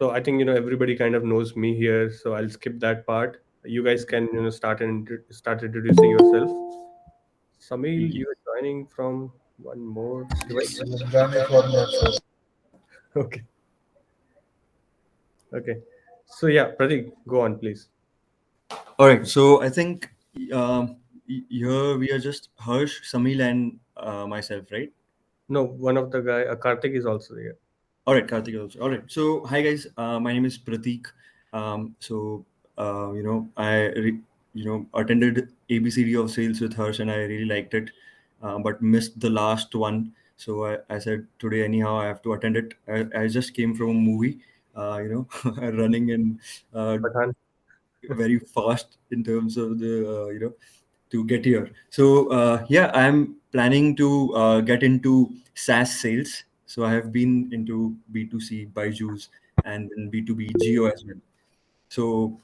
So I think everybody kind of knows me here, so I'll skip that part. You guys can start introducing yourself. Samil, Ye- you are joining from one more device. Yes, I'm joining for my phone. Okay, okay. So yeah, Pratik, go on, please. All right. So I think here we are just Harsh, Samil, and myself, right? No, one of the guy, Karthik is also here. All right, Karthik also. All right. So hi guys, my name is Pratik. So attended ABCD of sales with Harsh, and I really liked it, but missed the last one. So I said today anyhow I have to attend it. I just came from a movie, running and Pathan. very fast in terms of the to get here. So yeah, I'm planning to get into SaaS sales. So I have been into B2C Byju's and then B2B Geo as well. So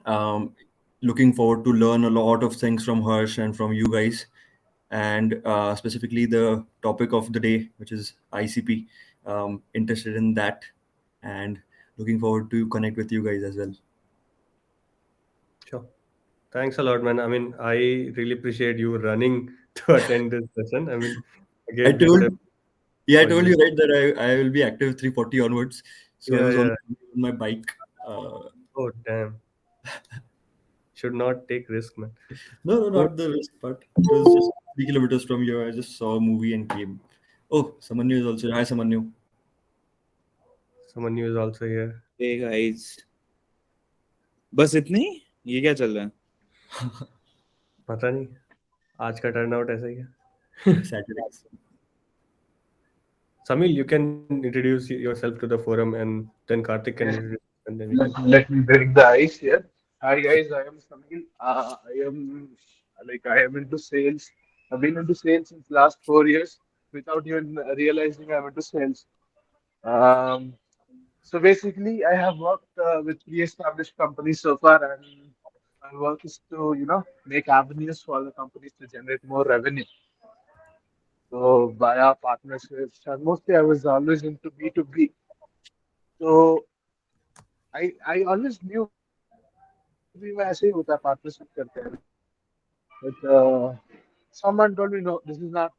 um, looking forward to learn a lot of things from Harsh and from you guys, and specifically the topic of the day, which is ICP. Interested in that, and looking forward to connect with you guys as well. Sure. Thanks a lot, man. I mean, I really appreciate you running to attend this session. I mean, I again, we told could have Yeah, I called told you. you right that I will be active 3:40 onwards. So I Yeah, was on yeah. my bike. Uh, Oh, damn. Should not take risk, man. no, no, Cool. not the risk part. It was just 3 kilometers from here. I just saw a movie and came. Oh, someone new is also. Hi, someone new. Someone new is also here. Hey guys, बस इतनी ये क्या चल रहा है? पता नहीं आज का टर्नआउट ऐसा ही है. Saturdays. Samil, you can introduce yourself to the forum, and then Karthik can Yes, introduce, and then we can. let me break the ice here. Hi guys, I am Samil. I am into sales. I've been into sales since last 4 years without even realizing I'm into sales. Um, so basically, I have worked with pre-established companies so far, and my work is to make avenues for the companies to generate more revenue. So via partnerships, and mostly I was always into B2B. So I always knew B2B में ऐसे ही होता है partnership करते हैं. But someone told me no, this is not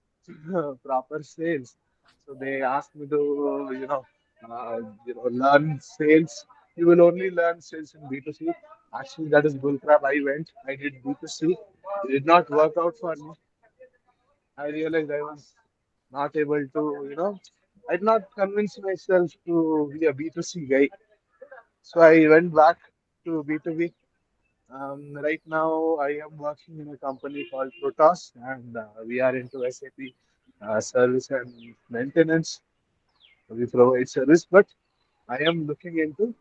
proper sales. So they asked me to learn sales. You will only learn sales in B2C. Actually, that is bullcrap. I went, I did B2C. It did not work out for me. I realized I was not able to, I did not convince myself to be a B2C guy. So I went back to B2B. Right now, I am working in a company called Protos, and we are into SAP service and maintenance. We provide service, but I am looking into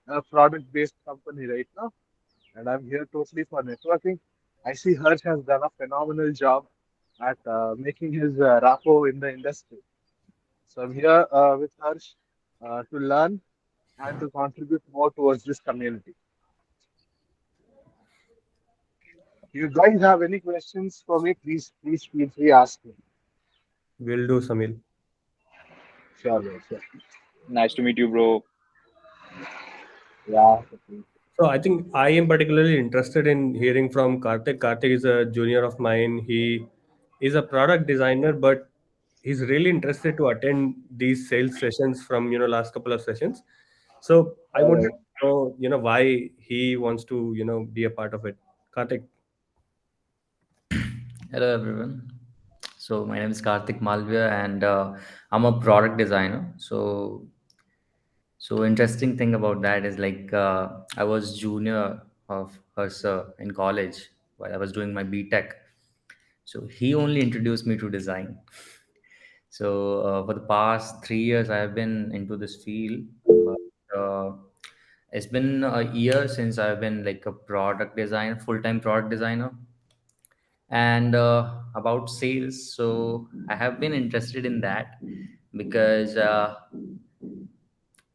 a product-based company right now, and I'm here totally for networking. I see Harsh has done a phenomenal job at making his rapport in the industry. So I'm here with Harsh to learn and to contribute more towards this community. If you guys have any questions for me, please feel free ask me. Will do, Samil. Sure, bro, sure. Nice to meet you, bro. Yeah. So I think I am particularly interested in hearing from Karthik. Karthik is a junior of mine. He is a product designer, but he's really interested to attend these sales sessions from last couple of sessions. So I All wanted right. to know why he wants to be a part of it. Karthik. Hello everyone. So my name is Karthik Malvia and I'm a product designer. So interesting thing about that is like I was junior of her sir in college while I was doing my BTech. So he only introduced me to design. So for the past 3 years I have been into this field, but it's been a year since I've been like a product designer, full-time product designer. And about sales, so I have been interested in that because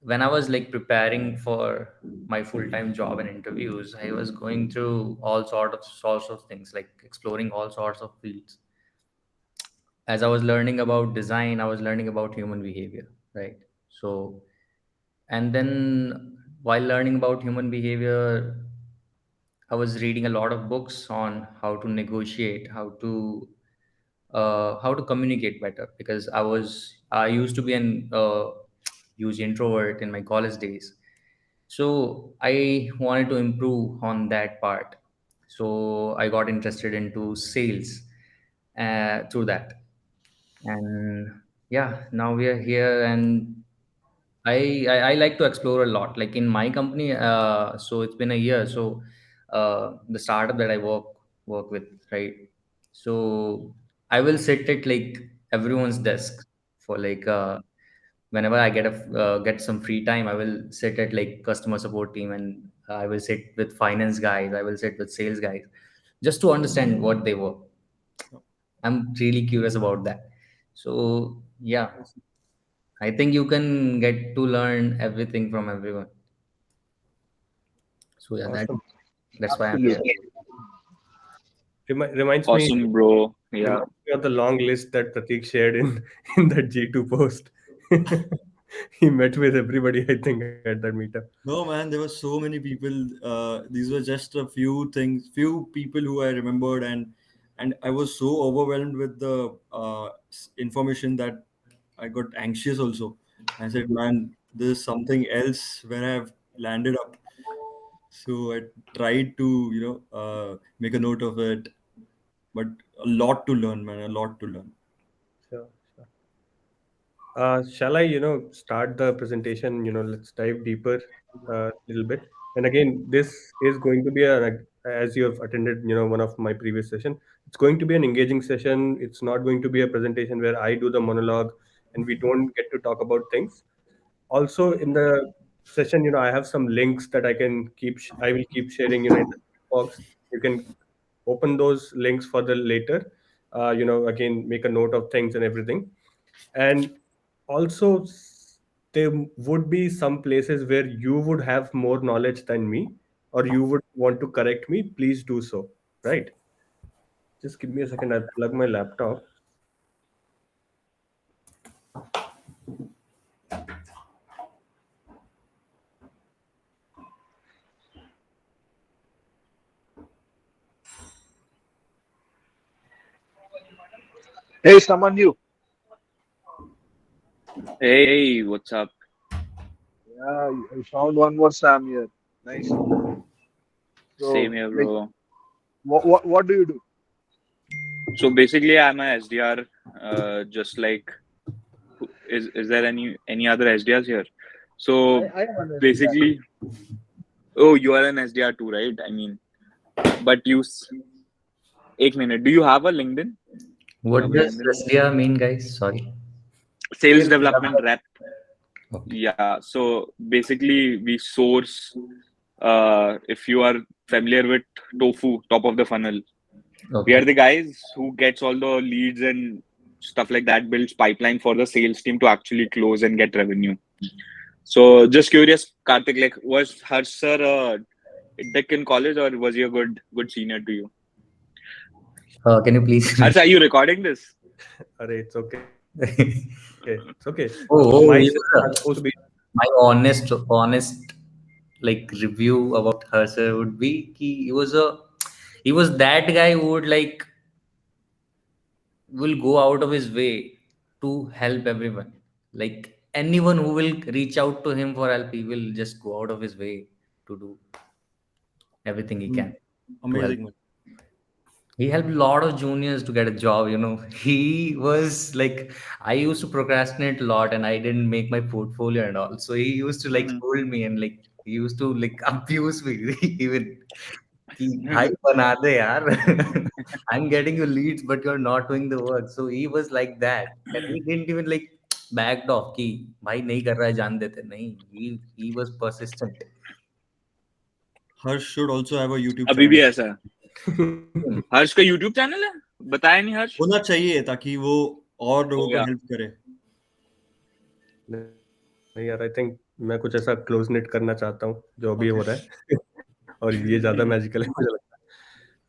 when I was like preparing for my full-time job and interviews, I was going through all sorts of things, like exploring all sorts of fields. As I was learning about design, I was learning about human behavior, right? So And then while learning about human behavior, I was reading a lot of books on how to negotiate, how to communicate better, because I used to be an huge introvert in my college days. So I wanted to improve on that part. So I got interested into sales through that. And yeah, now we are here, and I like to explore a lot. Like in my company, so it's been a year. So the startup that I work with, right? So I will sit at like everyone's desk for like whenever I get some free time, I will sit at like customer support team, and I will sit with finance guys. I will sit with sales guys, just to understand what they work. I'm really curious about that. So yeah, I think you can get to learn everything from everyone. So yeah, Awesome. that's why I'm here. Absolutely. Reminds me Awesome, bro. Yeah. reminds me of the long list that Pratik shared in in that G2 post. He met with everybody, I think, at that meetup. No, man, there were so many people. These were just a few things, few people who I remembered, and I was so overwhelmed with the information that I got anxious also. I said, man, there's something else where I've landed up. So I tried to, make a note of it, but a lot to learn, man, a lot to learn. Sure, sure. Shall I, start the presentation? Let's dive deeper a little bit. And again, this is going to be as you have attended, one of my previous session. It's going to be an engaging session. It's not going to be a presentation where I do the monologue and we don't get to talk about things. Also, in the session, I have some links that I will keep sharing, in the box. You can open those links for the later. Again, make a note of things and everything. And also, there would be some places where you would have more knowledge than me, or you would want to correct me. Please do so. Right? Just give me a second. I'll plug my laptop. Hey, someone new. Hey, what's up? Yeah, I found one more Sam here. Nice. Same So, here, like, bro. what do you do? So basically, I'm a SDR. Just like, is there any other SDRs here? So I am an SDR. basically, oh, you are an SDR too, right? I mean, but एक minute. Do you have a LinkedIn? Do you have What a does LinkedIn? SDR mean, guys? Sorry. Sales Sales development development. rep. Okay. Yeah. So basically, we source. If you are familiar with Tofu, top of the funnel, we Okay. are the guys who gets all the leads and stuff like that, builds pipeline for the sales team to actually close and get revenue. So just curious, Karthik, like was Harsh sir tech in college, or was he a good senior to you? Can you please Harsh, are you recording this? Array, it's okay. repeat? It's okay. My Oh, sessions he are was supposed to be. my honest like review about Herser would be he was that guy who would like will go out of his way to help everyone. Like anyone who will reach out to him for help, he will just go out of his way to do everything he Mm, can to help. amazing, man. He helped a lot of juniors to get a job. He was like, I used to procrastinate a lot and I didn't make my portfolio and all. So he used to like Mhm. scold me and like he used to like abuse me even. कि भाई बना दे यार I'm getting you leads but you're not doing the work, so he was like that and he didn't even like backed off कि भाई नहीं कर रहा है जान देते नहीं, he was persistent. Harsh should also have a YouTube अभी भी channel. ऐसा है? हर्ष का यूट्यूब चैनल है? बताया नहीं हर्ष? होना चाहिए ताकि वो और हो लोगों को गया. हेल्प करे. नहीं यार, आई थिंक मैं कुछ ऐसा क्लोज नेट करना चाहता हूँ जो अभी हो Okay. रहा है। और ये ज़्यादा मैजिकल है मुझे लगता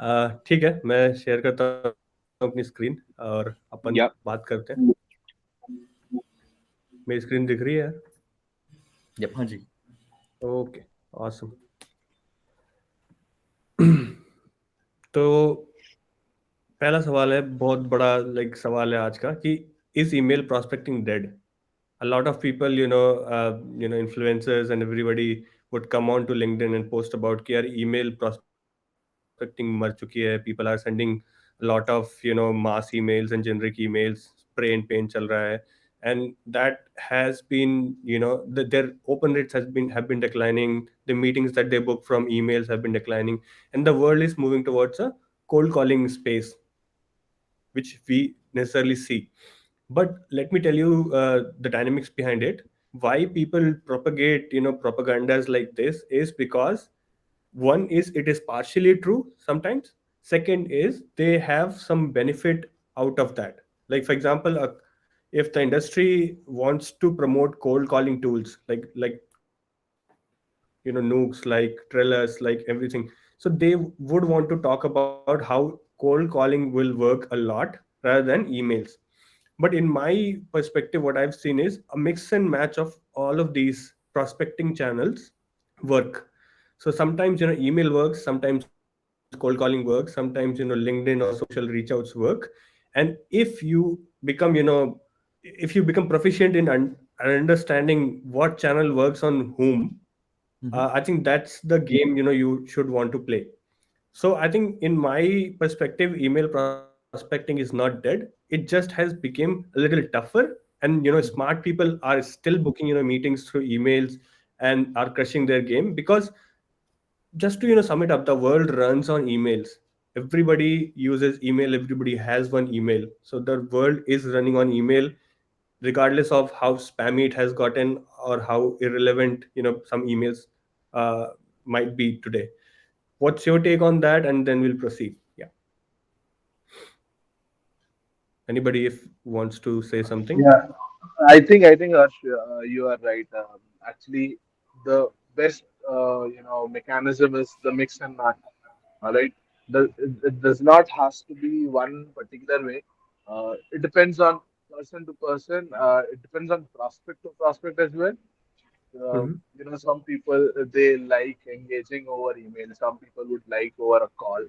है। ठीक है, मैं शेयर करता हूँ अपनी स्क्रीन और अपन या बात करते हैं। मेरी स्क्रीन दिख रही है यार? Yep. हाँ जी. Okay, awesome. तो पहला सवाल है, बहुत बड़ा सवाल है आज का, कि is email prospecting dead? A lot of people, influencers and everybody would come on to LinkedIn and post about कि यार email prospecting मर चुकी है, people are sending a lot of mass emails and generic emails, spray and paint चल रहा है, and that has been, their open rates have been declining, the meetings that they book from emails have been declining, and the world is moving towards a cold calling space, which we necessarily see. But let me tell you the dynamics behind it. Why people propagate propagandas like this is because, one is it is partially true sometimes, second is they have some benefit out of that. Like for example, if the industry wants to promote cold calling tools nukes, like Trellis, like everything, so they would want to talk about how cold calling will work a lot rather than emails. But in my perspective, what I've seen is a mix and match of all of these prospecting channels work. So sometimes email works, sometimes cold calling works, sometimes LinkedIn or social reach outs work. And if you become if you become proficient in understanding what channel works on whom, Mhm. I think that's the game you should want to play. So I think in my perspective, email prospecting is not dead. It just has become a little tougher. And Mhm. smart people are still booking meetings through emails and are crushing their game, because just to sum it up, the world runs on emails. Everybody uses email, everybody has one email. So the world is running on email, regardless of how spammy it has gotten or how irrelevant some emails uh, might be today. What's your take on that? And then we'll proceed. Yeah. Anybody if wants to say something? Yeah, I think Harsh, you are right. Actually, the best mechanism is the mix and match. All right, it does not has to be one particular way. It depends on person to person. It depends on prospect to prospect as well. Mm-hmm. Some people they like engaging over email. Some people would like over a call,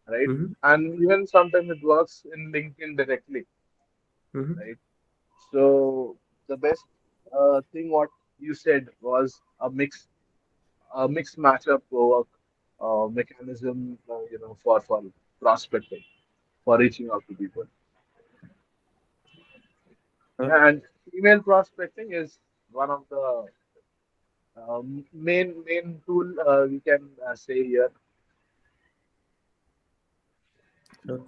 right? Mm-hmm. And even sometimes it works in LinkedIn directly, Mm-hmm. right? So the best thing what you said was a mixed matchup work mechanism, for prospecting, for reaching out to people. And email prospecting is one of the main tool we can say here. Sure.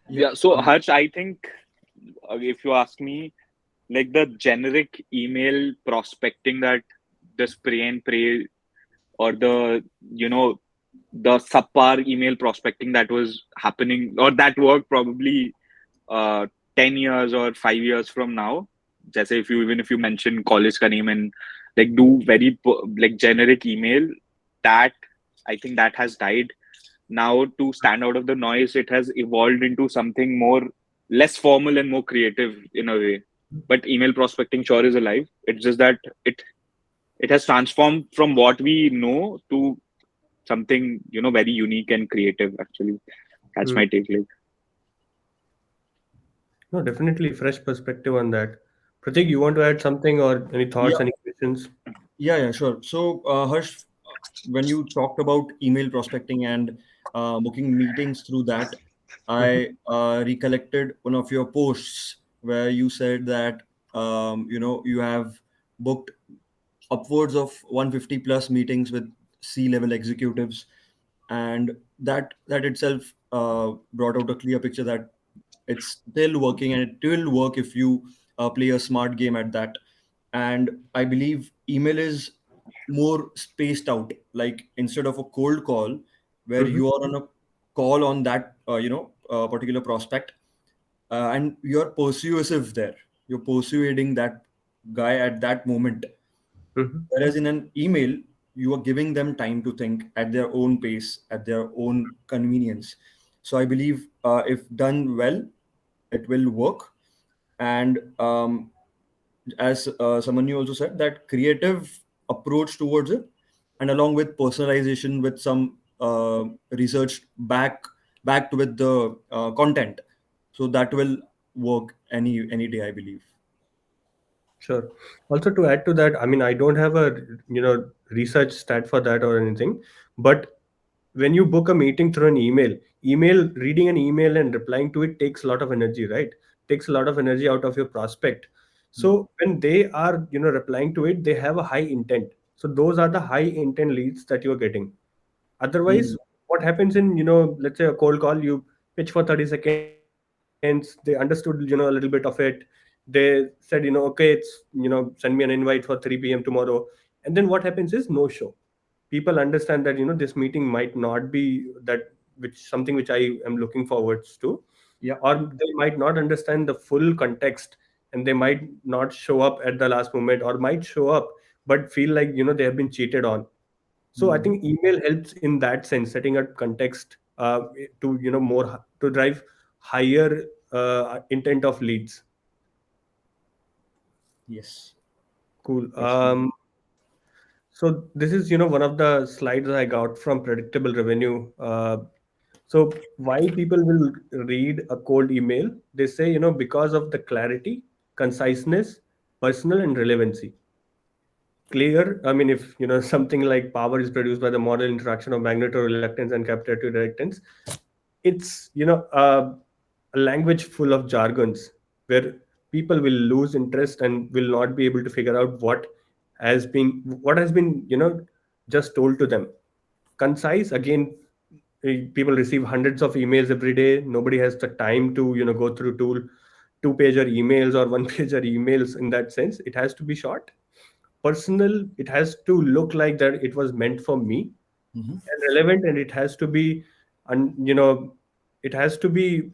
Yeah. Yeah. So Harsh, I think if you ask me, like the generic email prospecting that the spray and pray, or the you know the subpar email prospecting that was happening, or that worked probably uh 10 years or 5 years from now, जैसे if you even if you mention college का name and like do very like generic email, that I think that has died. Now to stand out of the noise, it has evolved into something more less formal and more creative in a way. But email prospecting sure is alive. It's just that it has transformed from what we know to something very unique and creative. Actually, that's Mm. my take. Like, No, definitely fresh perspective on that. Pratik, you want to add something or any thoughts, Yeah. any questions? Yeah, yeah, sure. So, Harsh, when you talked about email prospecting and booking meetings through that, Mm-hmm. I recollected one of your posts where you said that you have booked upwards of 150 plus meetings with C-level executives, and that itself brought out a clear picture that it's still working and it will work if you play a smart game at that. And I believe email is more spaced out, like instead of a cold call where Mm-hmm. you are on a call on that particular prospect, and you're persuasive there, you're persuading that guy at that moment. Mm-hmm. Whereas in an email, you are giving them time to think at their own pace, at their own convenience. So I believe if done well, it will work. And as Samanyu also said, that creative approach towards it, and along with personalization with some research backed with the content, so that will work any day, I believe. Sure. Also, to add to that, I mean, I don't have a research stat for that or anything, but when you book a meeting through an email, reading an email and replying to it takes a lot of energy, right? Takes a lot of energy out of your prospect. So when they are replying to it, they have a high intent. So those are the high intent leads that you're getting. Otherwise, Mhm. what happens in, let's say a cold call, you pitch for 30 seconds, they understood, a little bit of it. They said, okay, it's, send me an invite for 3 p.m. tomorrow. And then what happens is no show. People understand that, this meeting might not be that, which something which I am looking forwards to, Yeah. or they might not understand the full context, and they might not show up at the last moment, or might show up but feel like, they have been cheated on. So I Mhm. think email helps in that sense, setting a context to to drive higher intent of leads. Yes. Cool. Yes. So this is one of the slides I got from predictable revenue. So why people will read a cold email? They say because of the clarity, conciseness, personal and relevancy. Clear. I mean, if something like power is produced by the model interaction of magnetoreluctance and capitative reluctance, it's a language full of jargons where people will lose interest and will not be able to figure out what has been just told to them. Concise, again, people receive hundreds of emails every day. Nobody has the time to go through two-pager emails or one-pager emails. In that sense, it has to be short, personal. It has to look like that it was meant for me, Mhm. and relevant, and it has to be, and it has to be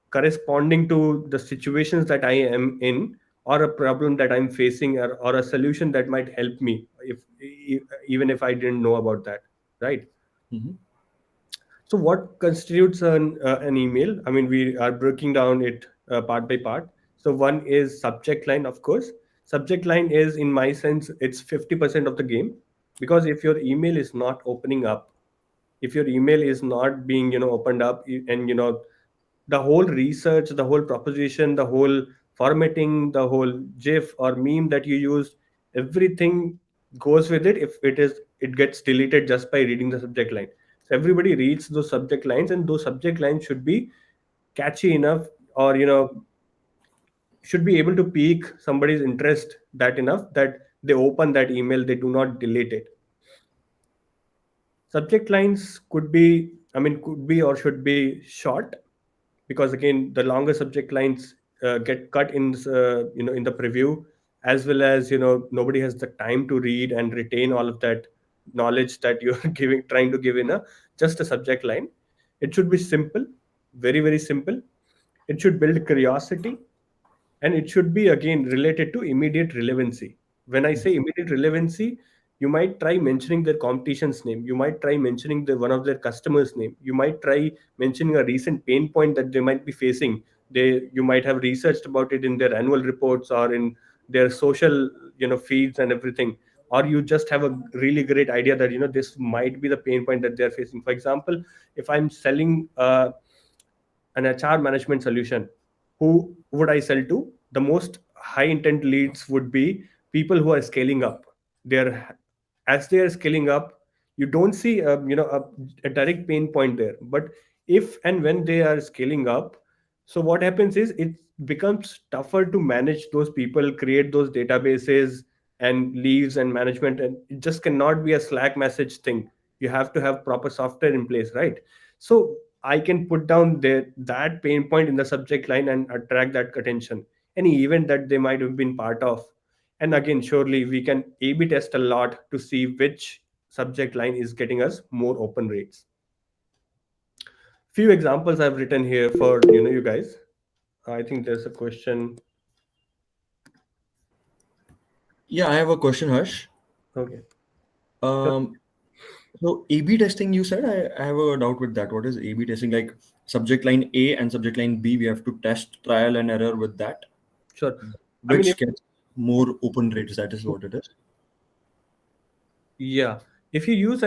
corresponding to the situations that I am in, or a problem that I'm facing, or a solution that might help me, even if I didn't know about that, right? Mhm. So what constitutes an email? I mean, we are breaking down it part by part. So one is subject line, of course. Subject line is, in my sense, it's 50% of the game, because if your email is not opening up, if your email is not being opened up, and the whole research, the whole proposition, the whole formatting, the whole gif or meme that you use, everything goes with it. If it gets deleted just by reading the subject line. So everybody reads those subject lines, and those subject lines should be catchy enough, or should be able to pique somebody's interest that enough that they open that email, they do not delete it. Subject lines could be, I mean, could be or should be short, because again, the longer subject lines get cut in in the preview, as well as nobody has the time to read and retain all of that knowledge that you're giving, trying to give in a just a subject line. It should be simple, very very simple. It should build curiosity, and it should be again related to immediate relevancy. When I say immediate relevancy, you might try mentioning their competition's name, you might try mentioning the one of their customers name, you might try mentioning a recent pain point that they might be facing. You might have researched about it in their annual reports or in their social feeds and everything. Or you just have a really great idea that this might be the pain point that they're facing. For example, if I'm selling an HR management solution, who would I sell to? The most high intent leads would be people who are scaling up. They're As they are scaling up, you don't see a direct pain point there. But if and when they are scaling up, so what happens is it becomes tougher to manage those people, create those databases and leaves and management, and it just cannot be a Slack message thing. You have to have proper software in place, right? So I can put down that pain point in the subject line and attract that attention. Any event that they might have been part of. And again, surely we can A/B test a lot to see which subject line is getting us more open rates. Few examples I've written here for you guys. I think there's a question. Yeah, I have a question, Harsh. Okay. Sure. Um, so A/B testing, you said, I have a doubt with that. What is A/B testing? Like subject line A and subject line B, we have to test trial and error with that. Sure. I mean, Which gets? more open rates. That is what it is. Yeah. If you use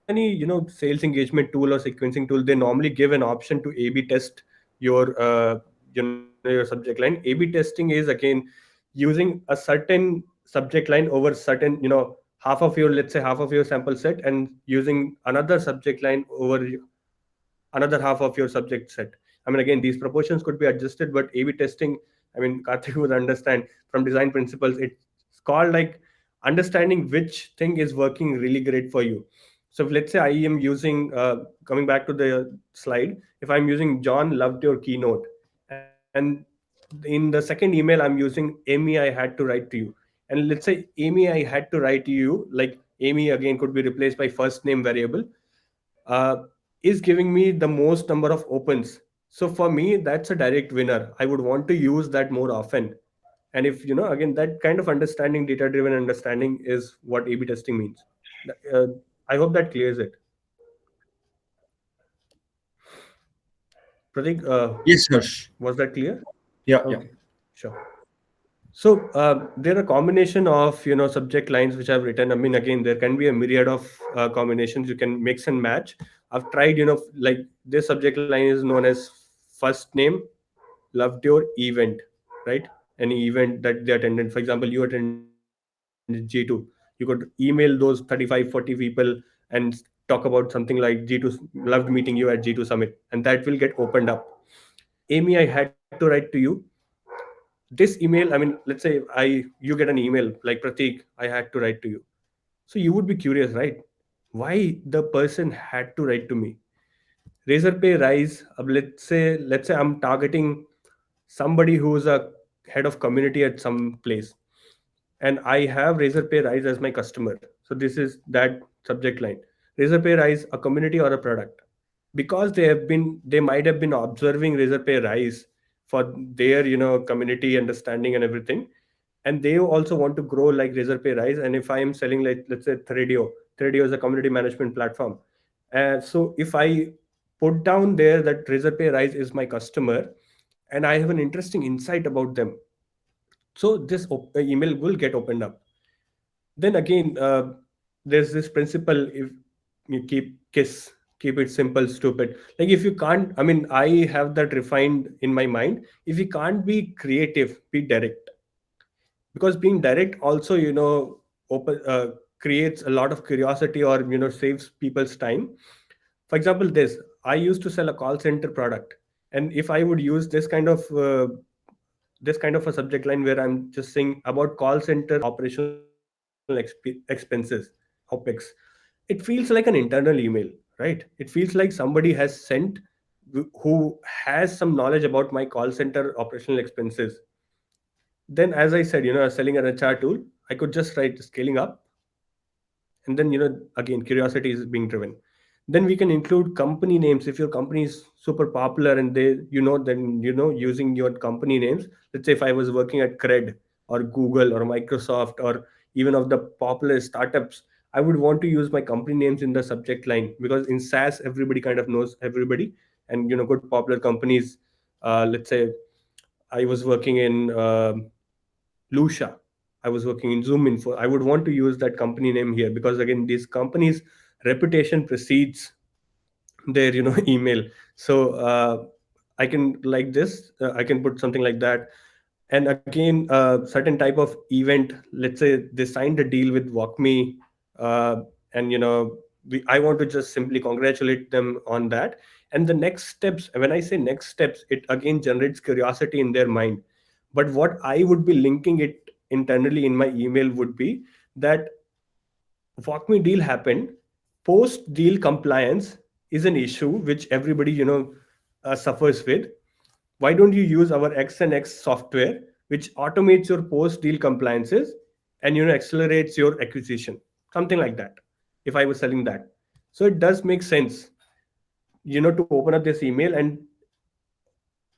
any, sales engagement tool or sequencing tool, they normally give an option to A/B test your, your subject line. A/B testing is again using a certain subject line over certain, half of your, let's say half of your sample set, and using another subject line over another half of your subject set. I mean, again, these proportions could be adjusted, but A/B testing, I mean, Karthik would understand from design principles. It's called like understanding which thing is working really great for you. So if, let's say I am using, coming back to the slide, if I'm using John loved your keynote, and in the second email I'm using Amy, I had to write to you, and let's say Amy, I had to write to you, like Amy again could be replaced by first name variable, uh, is giving me the most number of opens. So for me, that's a direct winner. I would want to use that more often. And if, again, that kind of understanding, data driven understanding is what A/B testing means. Uh, I hope that clears it. Pratik, Yes, Harsh. was that clear? Yeah, yeah. Okay, sure. So there are combination of, subject lines which I've written. I mean, again, there can be a myriad of combinations you can mix and match. I've tried, like this subject line is known as first name loved your event, right? Any event that they attended. For example, you attended G2. You could email those 35, 40 people and talk about something like G2 loved meeting you at G2 Summit, and that will get opened up. Amy, I had to write to you this email. I mean, let's say you get an email like Pratik, I had to write to you. So you would be curious, right? Why the person had to write to me? Razor pay rise. Let's say I'm targeting somebody who's a head of community at some place, and I have Razor pay rise as my customer. So this is that subject line. Razor pay rise, a community or a product, because they might have been observing Razor pay rise for their, community understanding and everything, and they also want to grow like Razor pay rise. And if I am selling, like, let's say Threadio is a community management platform, and so if I put down there that Razor pay rise is my customer, and I have an interesting insight about them, so this email will get opened up. Then again, there's this principle: if you keep it simple, stupid. Like, if you can't, I mean, I have that refined in my mind. If you can't be creative, be direct, because being direct also, open creates a lot of curiosity, or, saves people's time. For example, I used to sell a call center product, and if I would use this kind of a subject line where I'm just saying about call center operational expenses, OPEX, it feels like an internal email, right? It feels like somebody has sent who has some knowledge about my call center operational expenses. Then, as I said, selling an HR tool, I could just write scaling up, and then, again, curiosity is being driven. Then we can include company names. If your company is super popular, and then, using your company names. Let's say if I was working at Cred or Google or Microsoft, or even of the popular startups, I would want to use my company names in the subject line, because in SaaS everybody kind of knows everybody. And, good popular companies, let's say I was working in Lucia. I was working in Zoom Info. I would want to use that company name here, because again, these companies' reputation precedes their, email. So I can, like this. I can put something like that. And again, certain type of event. Let's say they signed a deal with WalkMe, and, I want to just simply congratulate them on that. And the next steps. When I say next steps, it again generates curiosity in their mind. But what I would be linking it internally in my email would be that WalkMe deal happened. Post deal compliance is an issue which everybody, suffers with. Why don't you use our X and X software, which automates your post deal compliances, and, accelerates your acquisition, something like that. If I was selling that, so it does make sense, to open up this email, and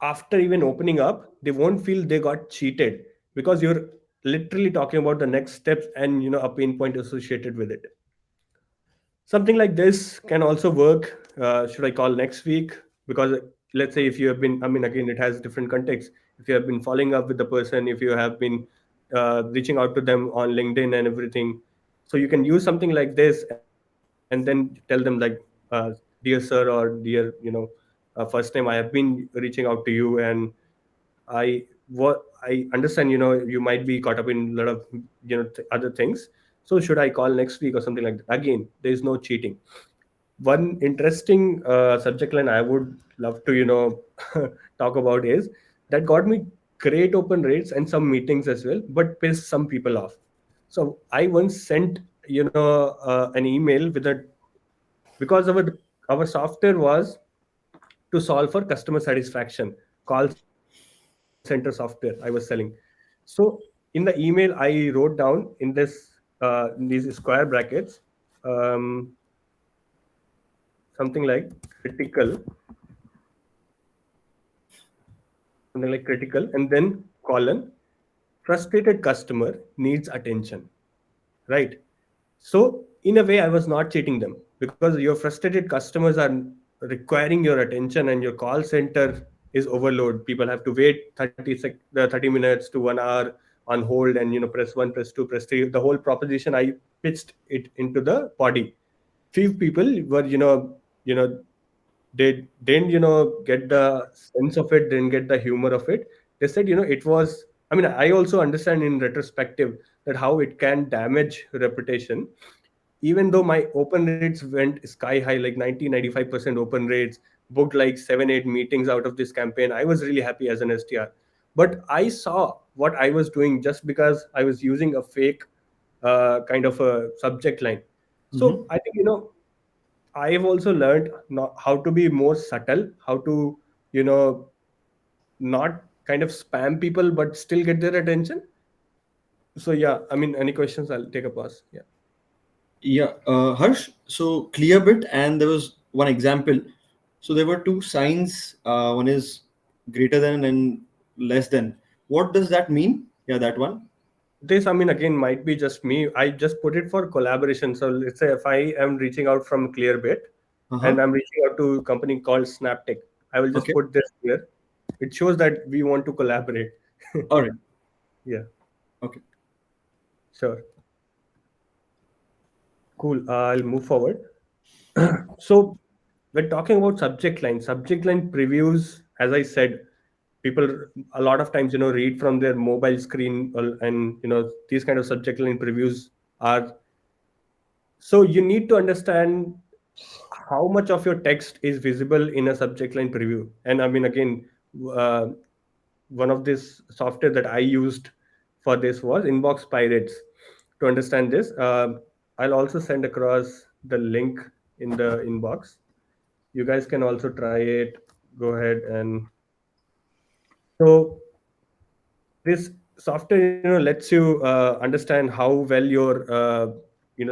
after even opening up, they won't feel they got cheated, because you're literally talking about the next steps and, a pain point associated with it. Something like this can also work. Should I call next week? Because let's say if you have been, I mean, again, it has different context. If you have been following up with the person, if you have been reaching out to them on LinkedIn and everything. So you can use something like this and then tell them like, dear sir, or dear, first time I have been reaching out to you, and I understand, you might be caught up in a lot of, other things. So should I call next week or something like that? Again, there is no cheating. One interesting subject line I would love to, talk about is that got me great open rates and some meetings as well, but pissed some people off. So I once sent, an email with a, because our software was to solve for customer satisfaction, call center software I was selling. So in the email I wrote down in these square brackets, um, something like critical, and then colon, frustrated customer needs attention, right? So in a way I was not cheating them, because your frustrated customers are requiring your attention, and your call center is overload. People have to wait 30 minutes to 1 hour on hold, and press 1, press 2, press 3. The whole proposition I pitched it into the body. Few people were, they didn't, get the sense of it, didn't get the humor of it. They said, it was, I mean, I also understand in retrospective that how it can damage reputation. Even though my open rates went sky high, like 90-95% open rates, booked like 7-8 meetings out of this campaign, I was really happy as an STR. But I saw what I was doing just because I was using a fake kind of a subject line. Mm-hmm. So I think, I have also learned how to be more subtle, how to, you know, not kind of spam people, but still get their attention. So yeah, I mean, any questions? I'll take a pause. Yeah. Yeah, Harsh. So clear bit, and there was one example. So there were two signs. One is greater than and less than. What does that mean? Yeah, that one. This, I mean, again, might be just me. I just put it for collaboration. So let's say if I am reaching out from Clearbit Uh and huh. I'm reaching out to a company called Snaptech, I will just Okay. put this here. It shows that we want to collaborate. All right. Yeah, Okay. sure. Cool. I'll move forward. So we're talking about subject line previews. As I said, people a lot of times, read from their mobile screen, and these kind of subject line previews are, so you need to understand how much of your text is visible in a subject line preview. And I mean, again, uh, one of this software that I used for this was Inbox Pirates. To understand this, I'll also send across the link in the inbox. You guys can also try it. Go ahead. And so this software, lets you understand how well your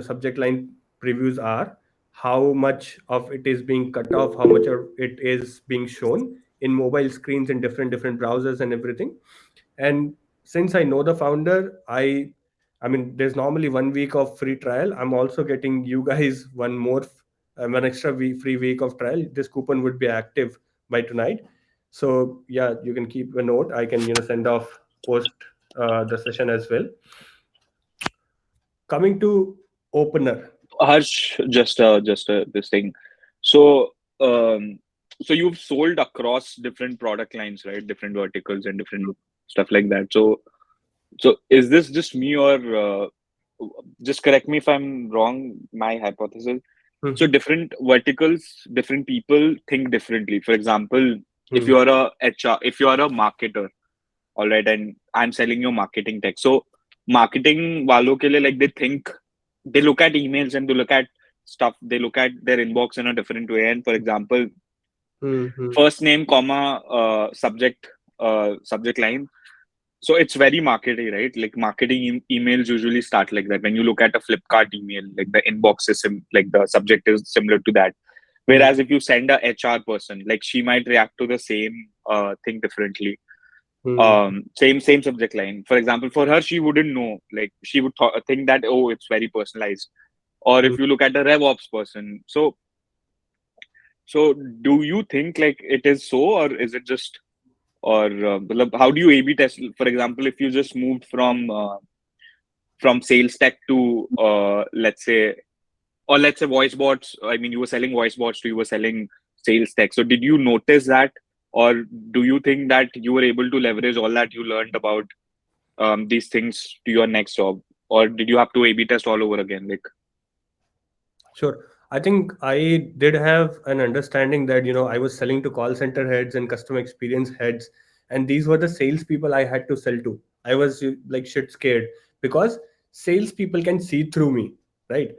subject line previews are, how much of it is being cut off, how much of it is being shown in mobile screens in different browsers and everything. And since I know the founder, I mean, there's normally 1 week of free trial. I'm also getting you guys one extra free week of trial. This coupon would be active by tonight. So yeah, you can keep a note. I can, send off post the session as well. Coming to opener. Harsh, just this thing. So, um, so you've sold across different product lines, right? Different verticals and different stuff like that. So is this just me, or just correct me if I'm wrong, my hypothesis. Hmm. So different verticals, different people think differently. For example, if Hmm. you're a HR, if you're a marketer, all right, and I'm selling you marketing tech. So marketing walo ke liye, like they look at emails and they look at stuff. They look at their inbox in a different way. And for example, Hmm. Hmm. first name, comma, subject line. So it's very marketing, right? Like marketing emails usually start like that. When you look at a Flipkart email, like the inbox is like the subject is similar to that. Hmm. Whereas if you send a HR person, like she might react to the same thing differently. Hmm. Same subject line. For example, for her, she wouldn't know. Like she would think that, oh, it's very personalized. Or Hmm. if you look at a RevOps person, so do you think like it is so, or is it just or matlab, how do you A/B test? For example, if you just moved from sales tech to let's say, or let's say voice bots. I mean, you were selling voice bots to you were selling sales tech. So did you notice that, or do you think that you were able to leverage all that you learned about these things to your next job, or did you have to A/B test all over again? Like, Sure. I think I did have an understanding that, I was selling to call center heads and customer experience heads, and these were the salespeople I had to sell to. I was like shit scared because salespeople can see through me, right?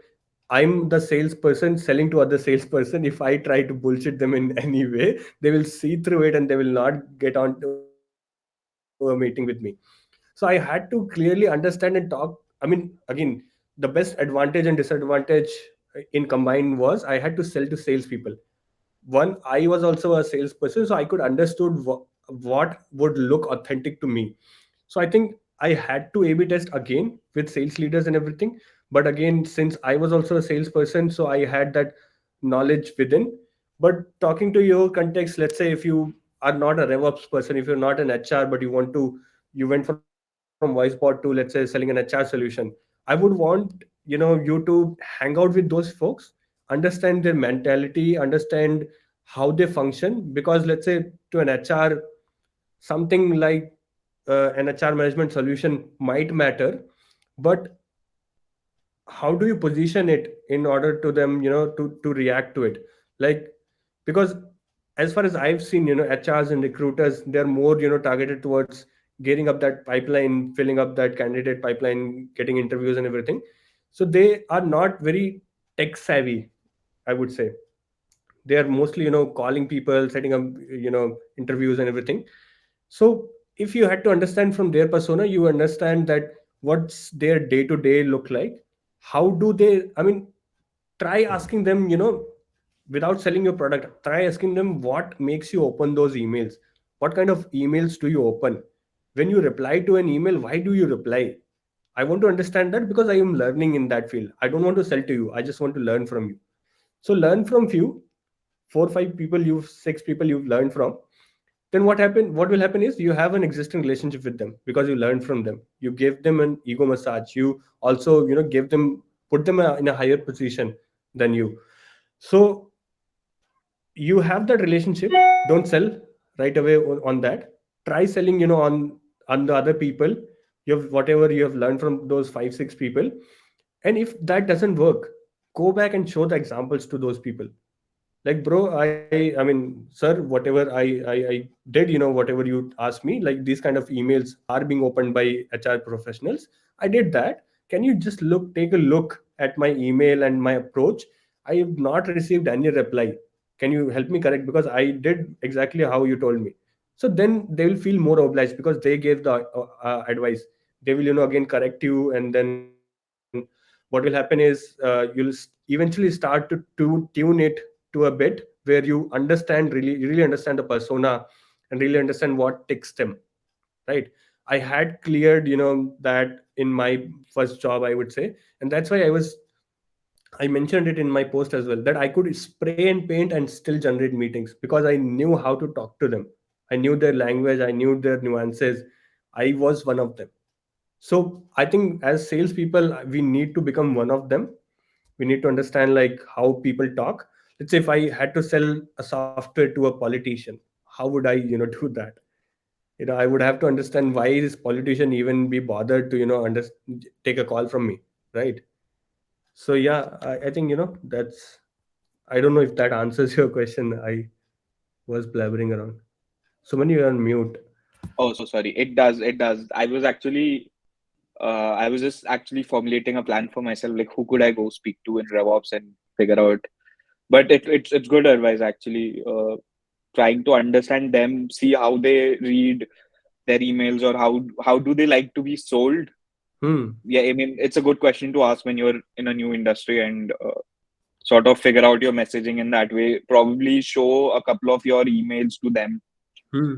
I'm the salesperson selling to other salesperson. If I try to bullshit them in any way, they will see through it and they will not get on to a meeting with me. So I had to clearly understand and talk. I mean, again, the best advantage and disadvantage in combined was I had to sell to salespeople. One, I was also a salesperson, so I could understood what would look authentic to me. So I think I had to A/B test again with sales leaders and everything. But again, since I was also a salesperson, so I had that knowledge within. But talking to your context, let's say if you are not a RevOps person, if you're not an HR, but you went from voice bot to, let's say, selling an HR solution. I would want, you to hang out with those folks, understand their mentality, understand how they function. Because let's say to an HR, something like an HR management solution might matter, but how do you position it in order to them, to react to it? Like, because as far as I've seen, HRs and recruiters, they're more, targeted towards getting up that pipeline, filling up that candidate pipeline, getting interviews and everything. So they are not very tech savvy, I would say. They are mostly, calling people, setting up, interviews and everything. So if you had to understand from their persona, you understand that what's their day to day look like. How do they, I mean, try asking them, without selling your product, try asking them what makes you open those emails. What kind of emails do you open? When you reply to an email, why do you reply? I want to understand that because I am learning in that field. I don't want to sell to you. I just want to learn from you. So learn from few, 4 5 people, you 6 people you've learned from. Then what will happen is you have an existing relationship with them because you learned from them. You give them an ego massage. You also, give them, put them in a higher position than you. So you have that relationship. Don't sell right away on that. Try selling, on the other people. You have whatever you have learned from those 5 6 people. And if that doesn't work, go back and show the examples to those people. Like, bro, I mean, sir, whatever I did, whatever you asked me, like these kind of emails are being opened by HR professionals. I did that. Can you just take a look at my email and my approach? I have not received any reply. Can you help me correct, because I did exactly how you told me? So then they will feel more obliged because they gave the advice. They will, again correct you. And then what will happen is eventually start to tune it to a bit where you understand, really understand the persona and really understand what ticks them, right? I had cleared, that in my first job, I would say. And that's why I mentioned it in my post as well, that I could spray and paint and still generate meetings because I knew how to talk to them. I knew their language, I knew their nuances. I was one of them. So I think as salespeople, we need to become one of them. We need to understand like how people talk. Let's say if I had to sell a software to a politician, how would I, do that? I would have to understand why this politician even be bothered to, take a call from me, right? So yeah, I think, that's, I don't know if that answers your question. I was blabbering around. So when you're on mute. oh, so sorry. It does. It does. I was just actually formulating a plan for myself, like who could I go speak to in RevOps and figure out. But it's good advice actually. Trying to understand them, see how they read their emails, or how do they like to be sold. Hmm. Yeah, I mean, it's a good question to ask when you're in a new industry, and sort of figure out your messaging in that way. Probably show a couple of your emails to them. Hmm.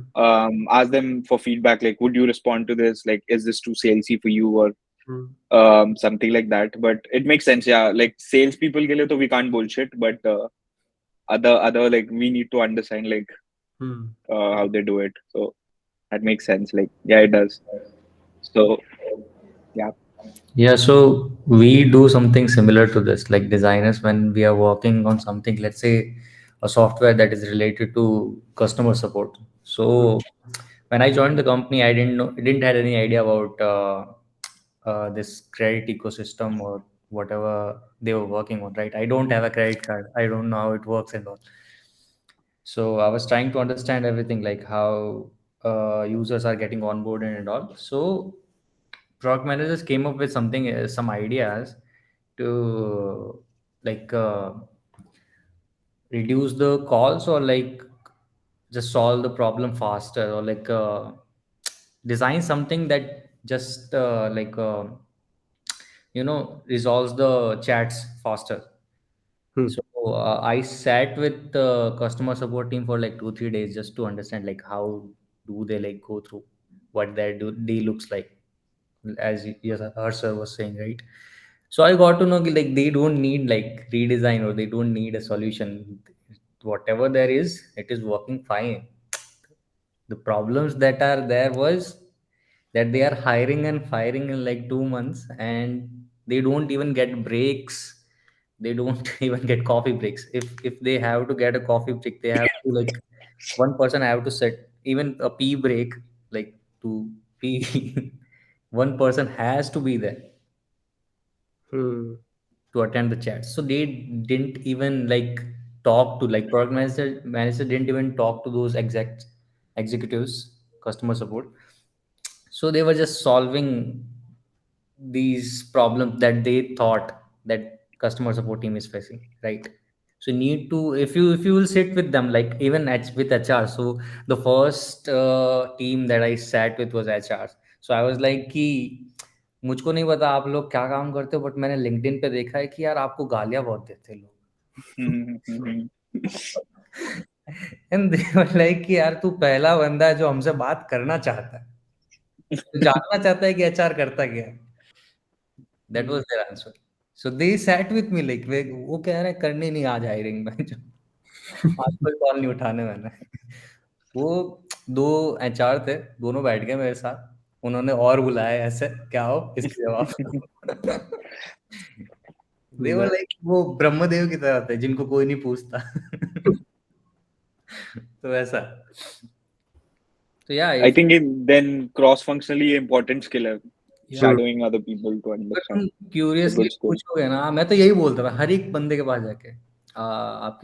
Ask them for feedback, like would you respond to this, like is this too salesy for you, or Hmm. something like that. But it makes sense, yeah. Like salespeople ke liye to we can't bullshit, but other like we need to understand like Hmm. how they do it. So That makes sense. Like, yeah, it does. So, yeah. Yeah, so we do something similar to this, like designers, when we are working on something, let's say a software that is related to customer support. Hmm. So when I joined the company, I didn't had any idea about this credit ecosystem or whatever they were working on, right? I don't have a credit card. I don't know how it works and all. So I was trying to understand everything, like how users are getting onboarded and all. So product managers came up with something, some ideas to like reduce the calls, or like just solve the problem faster, or like design something that just resolves the chats faster. Hmm. So I sat with the customer support team for like 2 3 days just to understand like how do they like go through what their day looks like, as yes, our sir was saying, right? So I got to know like they don't need like redesign, or they don't need a solution. Whatever there is, it is working fine. The problems that are there was that they are hiring and firing in like 2 months, and they don't even get breaks. They don't even get coffee breaks. If they have to get a coffee break, they have to like one person have to set even a pee break, like to pee. One person has to be there Hmm. to attend the chat. So they didn't even like talk to like product manager didn't even talk to those executives, customer support. So they were just solving these problems that they thought that customer support team is facing, right? So need to, if you will sit with them, like even with HR. So the first team that I sat with was HR. So I was like कि मुझको नहीं पता आप लोग क्या काम करते हो, बट मैंने लिंक्डइन पे देखा है कि यार आपको गालियां बहुत देते हैं लोग. एंड दे वर लाइक कि यार तू पहला बंदा है जो हमसे बात करना चाहता है, तो जानना चाहता है कि एचआर करता क्या है. That was their answer. So they sat with me like वो कह रहे हैं करनी नहीं आज हायरिंग में. आज कोई कॉल नहीं उठाने मैंने. वो दो एचआर थे, दोनों बैठ गए मेरे साथ. उन्होंने और बुलाया ऐसे, क्या हो इसके जवाब. दे वर Nice. लाइक वो ब्रह्मदेव की तरह थे जिनको कोई नहीं पूछता. तो ऐसा. तो या I if think then cross-functionally important skill है, या Hmm. shadowing other people to अगर तुम understand. It's a curiously good skill. पूछोगे ना, मैं तो यही बोलता था हर एक बंदे के पास जाके, आप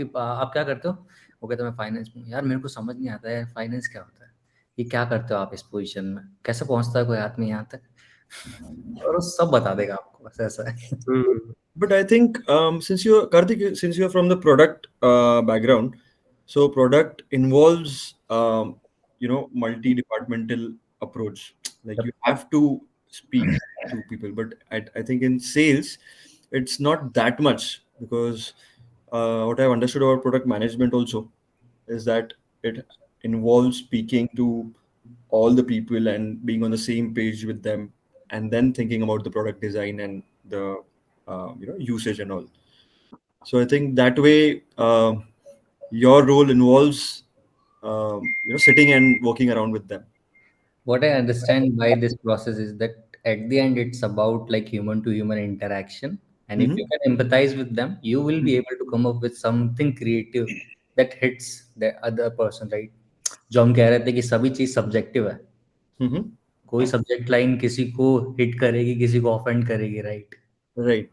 क्या करते हो? वो कहता है मैं फाइनेंस में हूँ." यार मेरे को समझ नहीं आता है फाइनेंस क्या होता है, ये क्या करते हो आप इस पोजीशन में, कैसे पहुंचता है कोई आदमी यहाँ तक. और वो सब बता देगा आपको, बस ऐसा है. Hmm. But I think since you're Karthik, since you're from the product background, so product involves multi-departmental approach. Like Yep. you have to speak to people, but I think in sales, it's not that much because what I've understood about product management also is that it involves speaking to all the people and being on the same page with them, and then thinking about the product design and the usage and all. So I think that way your role involves sitting and working around with them. What I understand by this process is that at the end it's about like human to human interaction, and if you Hmm. can empathize with them, you will be able to come up with something creative that hits the other person, right? जो हम कह रहे थे कि सभी चीज subjective है. Hmm. कोई सब्जेक्ट लाइन किसी को हिट करेगी, किसी को ऑफेंड करेगी, right? Right.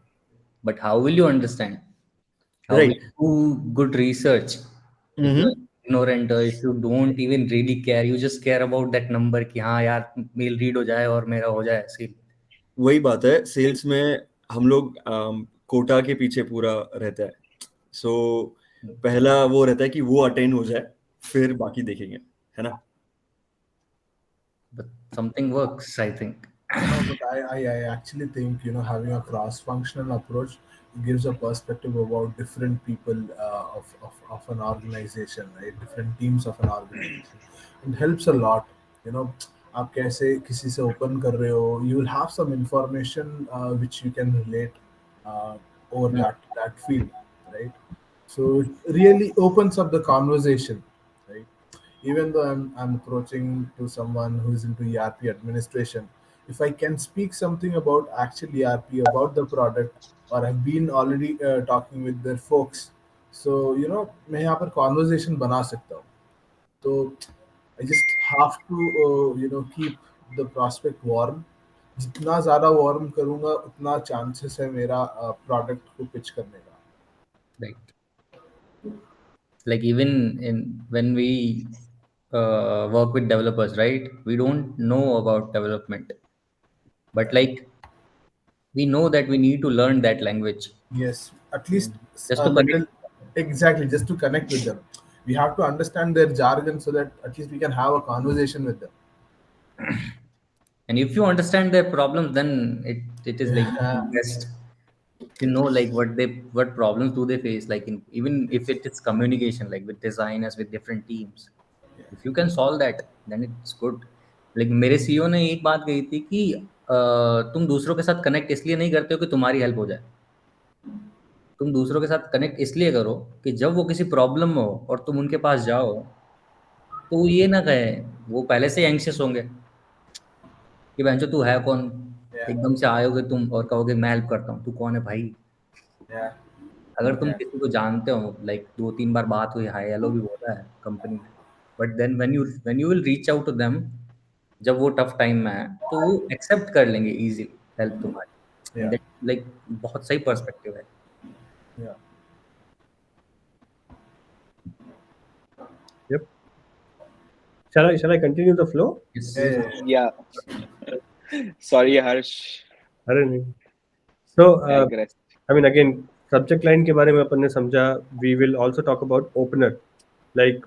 But how will you understand, how will Right. You do good research if you are Hmm. ignorant, or if you don't even really care, you just care about that number कि हाँ यार mail read हो जाए और मेरा हो जाए cell. वही बात है, सेल्स में हम लोग कोटा के पीछे पूरा रहता है. सो पहला वो रहता है कि वो अटेंड हो जाए, फिर बाकी देखेंगे, है ना. But something works, I think. No, but I actually think, having a cross-functional approach gives a perspective about different people of an organization, right? Different teams of an organization. It helps a lot. You know, आप कैसे किसी से open कर रहे हो, you will have some information which you can relate uh, over Hmm. that field, right? So it really opens up the conversation, right? Even though I'm approaching to someone who is into ERP administration, if I can speak something about actual ERP, about the product, or I've been already talking with their folks, so मैं यहाँ पर conversation बना सकता हूँ. तो I just have to keep the prospect warm. जितना ज़्यादा warm करूँगा उतना chances है मेरा product को pitch करने का. Right. Like even in when we work with developers, right? We don't know about development, but like we know that we need to learn that language Yes, at least just a to connect. little. Exactly, just to connect with them. We have to understand their jargon so that at least we can have a conversation with them. And if you understand their problems, then it is like Yeah, best. You know, like what problems do they face, like in, even if it is communication, like with designers, with different teams, if you can solve that, then it's good. like मेरे CEO ने एक बात कही थी कि तुम दूसरों के साथ कनेक्ट इसलिए नहीं करते हो कि तुम्हारी हेल्प हो जाए, तुम दूसरों के साथ कनेक्ट इसलिए करो कि जब वो किसी प्रॉब्लम में हो और तुम उनके पास जाओ, तो वो ये ना कहे, वो पहले से एंग्शियस होंगे कि बहनचोद तू है कौन, yeah, एकदम से आओगे तुम और कहोगे मैं हेल्प करता हूँ, तू कौन है भाई। yeah, अगर तुम yeah, किसी को जानते हो, लाइक 2-3 बार बात हुई, हाय हेलो भी बोला है कंपनी में, but then when you will reach out to them, जब वो टफ टाइम में है, तो वो एक्सेप्ट कर लेंगे इजीली हेल्प तुम्हारी। एंड yeah, दैट लाइक बहुत सही पर्सपेक्टिव है। yeah. Yep. Shall I continue the flow? Yes. Yeah, yeah, Yeah. Sorry, Harsh. अरे नहीं. So, Digress. I mean, again, subject line के बारे में अपन ने समझा. We will also talk about opener. Like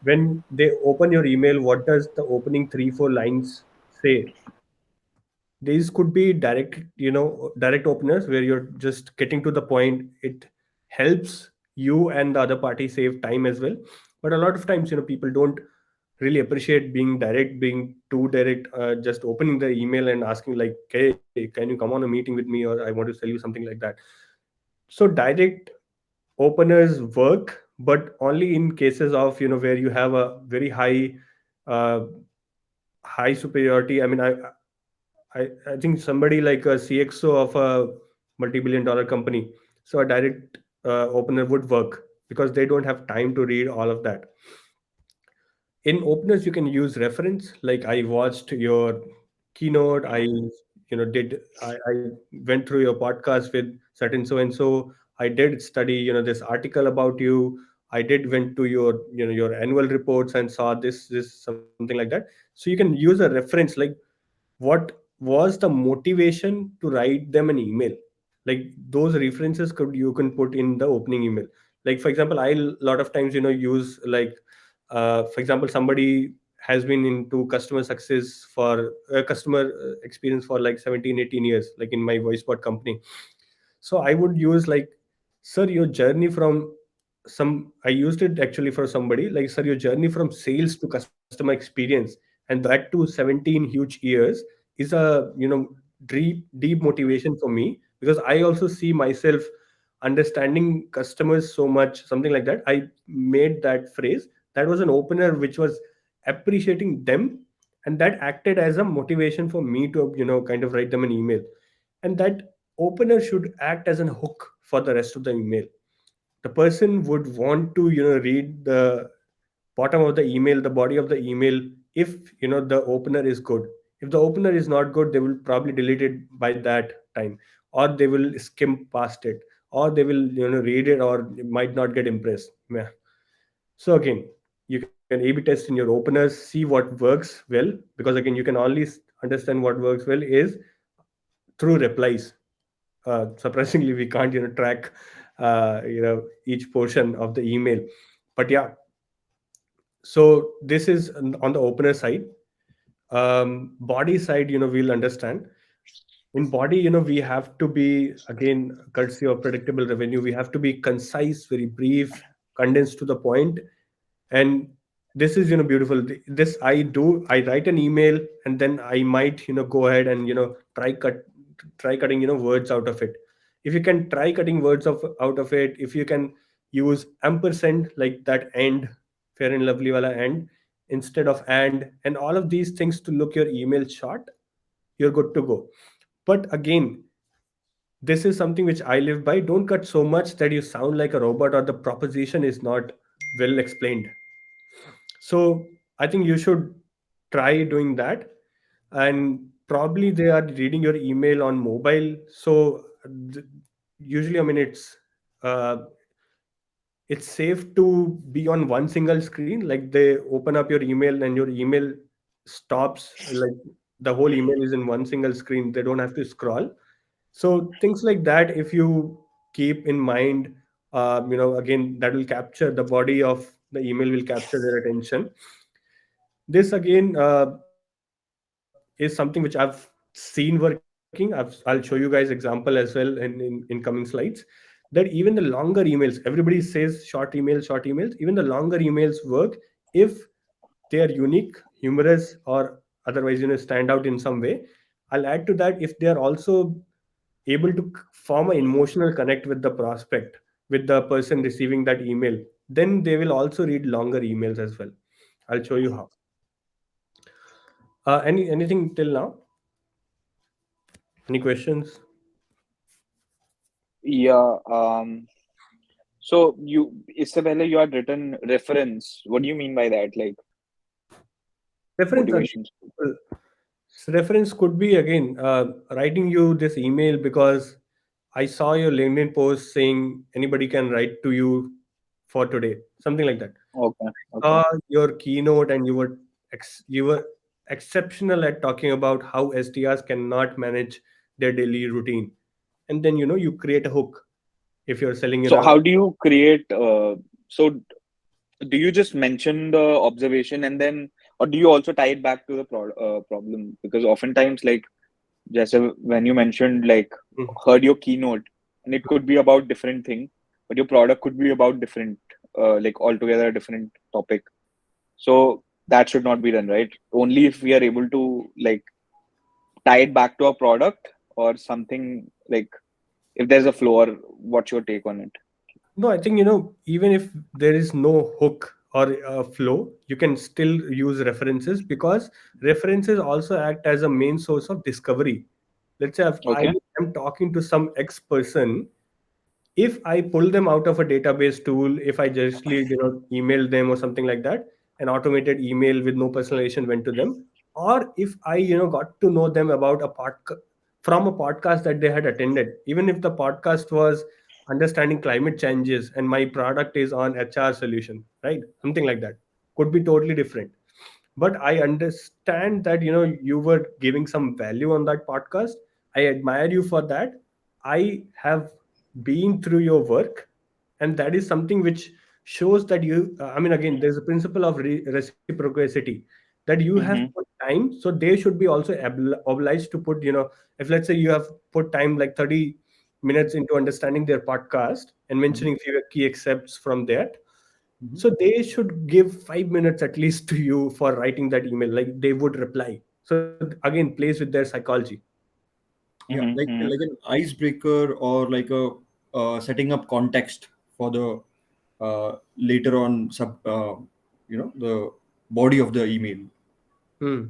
when they open your email, what does the opening 3-4 lines say? These could be direct, direct openers where you're just getting to the point. It helps you and the other party save time as well. But a lot of times, people don't really appreciate being direct, being too direct, just opening the email and asking like, hey, can you come on a meeting with me, or I want to sell you something like that. So direct openers work, but only in cases of, where you have a very uh, high superiority. I mean, I think somebody like a CXO of a multi-billion dollar company. So a direct opener would work because they don't have time to read all of that. In openers, you can use reference. Like I watched your keynote. I went through your podcast with certain so and so. I did study, this article about you. I did went to your, your annual reports and saw this something like that. So you can use a reference like what was the motivation to write them an email. Like those references could you can put in the opening email. Like for example, I lot of times use like for example, somebody has been into customer success for customer experience for like 17, 18 years, like in my voicebot company. So I would use like, sir, your journey from some I used it actually for somebody like, sir, your journey from sales to customer experience, and that to 17 huge years, is a deep motivation for me, because I also see myself understanding customers so much, something like that. I made that phrase. That was an opener which was appreciating them, and that acted as a motivation for me to kind of write them an email. And that opener should act as an hook for the rest of the email. The person would want to read the bottom of the email, the body of the email, if the opener is good. If the opener is not good, they will probably delete it by that time, or they will skim past it, or they will read it or might not get impressed. Yeah. So again, you can A/B test in your openers, see what works well, because again, you can only understand what works well is through replies. Surprisingly, we can't track each portion of the email. But yeah, so this is on the opener side. Body side, we'll understand. In body, we have to be, again, courtesy of predictable revenue, we have to be concise, very brief, condensed to the point. And this is beautiful. This I write an email, and then I might go ahead and try cutting words out of it. If you can try cutting words out of it, if you can use ampersand like that end, fair and lovely wala and instead of and all of these things to look your email short, you're good to go. But again, this is something which I live by. Don't cut so much that you sound like a robot or the proposition is not well explained. So I think you should try doing that. And probably they are reading your email on mobile. So usually, I mean, uh, it's safe to be on one single screen. Like they open up your email and your email stops. Like the whole email is in one single screen. They don't have to scroll. So things like that, if you keep in mind, again, that will capture the body of the email, will capture their attention. This again is something which I've seen working. I'll show you guys example as well in coming slides. That even the longer emails, everybody says short emails. Even the longer emails work if they are unique, humorous, or otherwise stand out in some way. I'll add to that, if they are also able to form an emotional connect with the prospect, with the person receiving that email, then they will also read longer emails as well. I'll show you how. Anything till now? Any questions? Yeah. So Isabella, you had written reference. What do you mean by that? Like Reference again. motivations. uh, Reference could be again writing you this email because I saw your LinkedIn post saying anybody can write to you for today, something like that. Okay. Okay. Your keynote and you were exceptional at talking about how SDRs cannot manage their daily routine, and then you create a hook if you're selling in So a. how do you create? So do you just mention the observation and then, or do you also tie it back to the problem? Because oftentimes, like just when you mentioned like Mhm. heard your keynote, and it could be about different thing, but your product could be about different, like altogether a different topic. So that should not be done, right? Only if we are able to like tie it back to a product or something like if there's a flow or what's your take on it? No, I think even if there is no hook or flow, you can still use references because references also act as a main source of discovery. Let's say if I Okay. am talking to some X person, if I pull them out of a database tool, if I justly email them or something like that, an automated email with no personalization went to them, or if I got to know them about a from a podcast that they had attended, even if the podcast was understanding climate changes and my product is on HR solution, right? Something like that could be totally different. But I understand that you were giving some value on that podcast. I admire you for that. I have been through your work, and that is something which shows that you I mean, again, there's a principle of reciprocity, that you have Mm-hmm. put time, so they should be also obliged to put, if let's say you have put time like 30 minutes into understanding their podcast and Mhm. mentioning few key excerpts from that, Mhm. so they should give 5 minutes at least to you for writing that email, like they would reply. So again, plays with their psychology. Yeah, Mm-hmm. like an icebreaker or like a setting up context for the later on the body of the email. Hmm.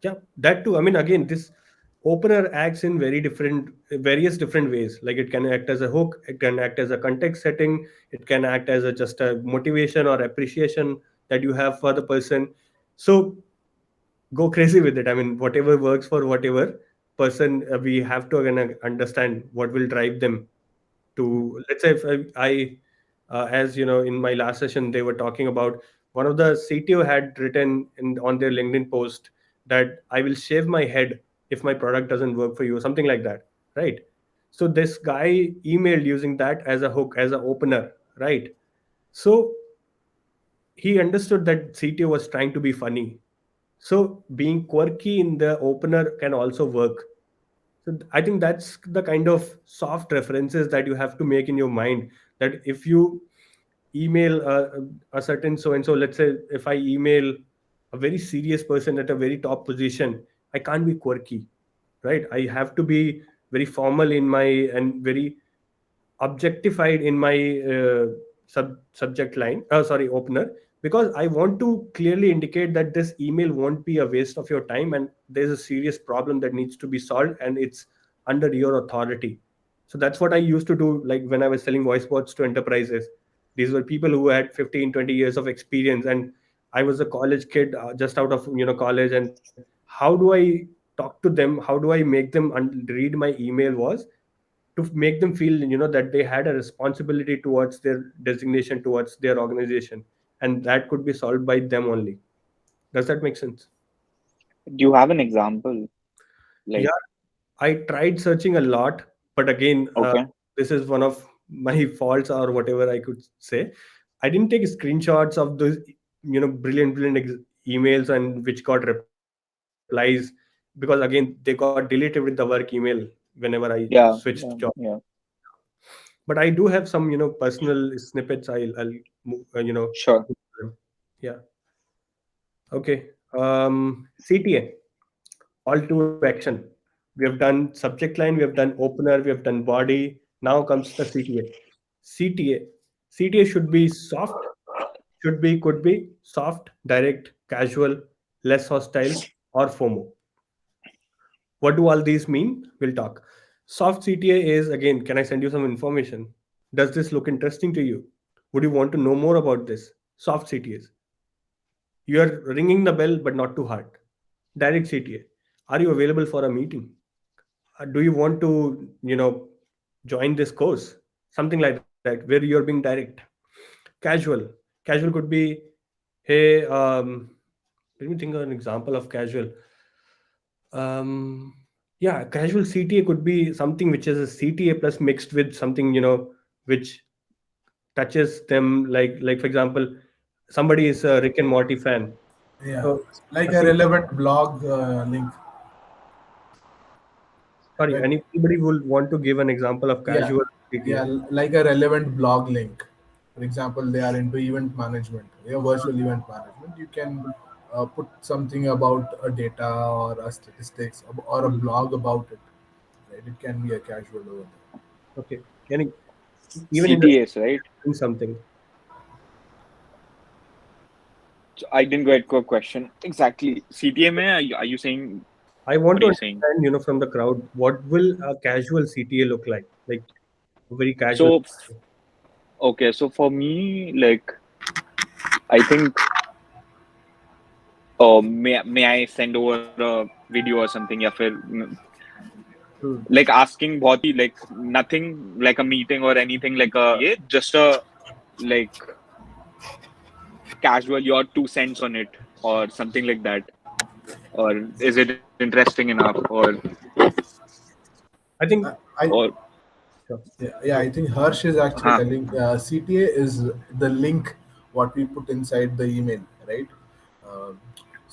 Yeah, that too. I mean, again, this opener acts in various different ways. Like it can act as a hook, it can act as a context setting, it can act as a just a motivation or appreciation that you have for the person. So go crazy with it. I mean, whatever works for whatever person, we have to again understand what will drive them to. Let's say if as in my last session, they were talking about one of the CTO had written on their LinkedIn post that I will shave my head if my product doesn't work for you, or something like that, right? So this guy emailed using that as a hook, as an opener, right? So he understood that CTO was trying to be funny. So being quirky in the opener can also work. So I think that's the kind of soft references that you have to make in your mind. That if you email a certain so and so, let's say if I email a very serious person at a very top position, I can't be quirky, right? I have to be very formal in my and very objectified in my subject line, sorry, opener, because I want to clearly indicate that this email won't be a waste of your time, and there's a serious problem that needs to be solved, and it's under your authority. So that's what I used to do, like when I was selling voice bots to enterprises. These were people who had 15, 20 years of experience, and I was a college kid, just out of college. And how do I talk to them, how do I make them read my email, was to make them feel that they had a responsibility towards their designation, towards their organization, and that could be solved by them only. Does that make sense? Do you have an example? Like, Yeah, I tried searching a lot, but again, okay, this is one of my faults, or whatever I could say. I didn't take screenshots of those brilliant emails, and which got replies, because again, they got deleted with the work email whenever I switched job. yeah, yeah, yeah, But I do have some personal snippets. I'll sure. put them. Yeah. Okay. CTA, call to action. We have done subject line, we have done opener, we have done body. Now comes the CTA. CTA should be soft, should be, could be soft, direct, casual, less hostile, or FOMO. What do all these mean? We'll talk. Soft CTA is, again, can I send you some information? Does this look interesting to you? Would you want to know more about this? Soft CTAs. You are ringing the bell, but not too hard. Direct CTA. Are you available for a meeting? Do you want to, join this course? Something like that, where you're being direct. Casual. Casual could be, hey, let me think of an example of casual. Yeah, casual CTA could be something which is a CTA plus mixed with something, which touches them. Like for example, somebody is a Rick and Morty fan. Yeah, So like a a C- relevant blog link. sorry, Like, anybody will want to give an example of yeah, casual CTA. like a relevant blog link. For example, they are into event management, virtual event management. You can put something about a data or a statistics or a blog about it. Right? It can be a casual over there. Okay. Any, even in the CTAs, right? doing something. So I didn't get a question exactly. CTA mein, are you saying, I want what are to you saying? understand, from the crowd, what will a casual CTA look like? Like a very casual. So, okay, so for me, like, I think, may I send over a video or something, या फिर Hmm. like asking बहुत ही like nothing like a meeting or anything like a ये just a like casual your 2 cents on it or something like that, or is it interesting enough, I think. I or Sure. yeah, I think Harsh is actually huh, telling CTA is the link what we put inside the email, right? Uh,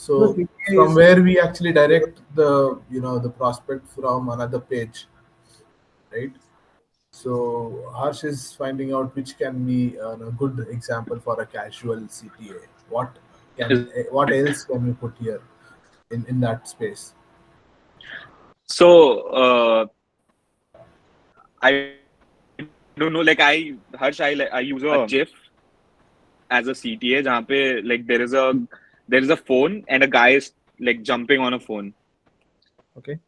No, so CTA from is. where we actually direct the the prospect from another page, right? So Harsh is finding out which can be a good example for a casual CTA. What is else it? can you put here in that space? So I don't know, like Harsh, I use a GIF as a CTA जहाँ पे like there is a phone and a guy is like jumping on a phone. Okay.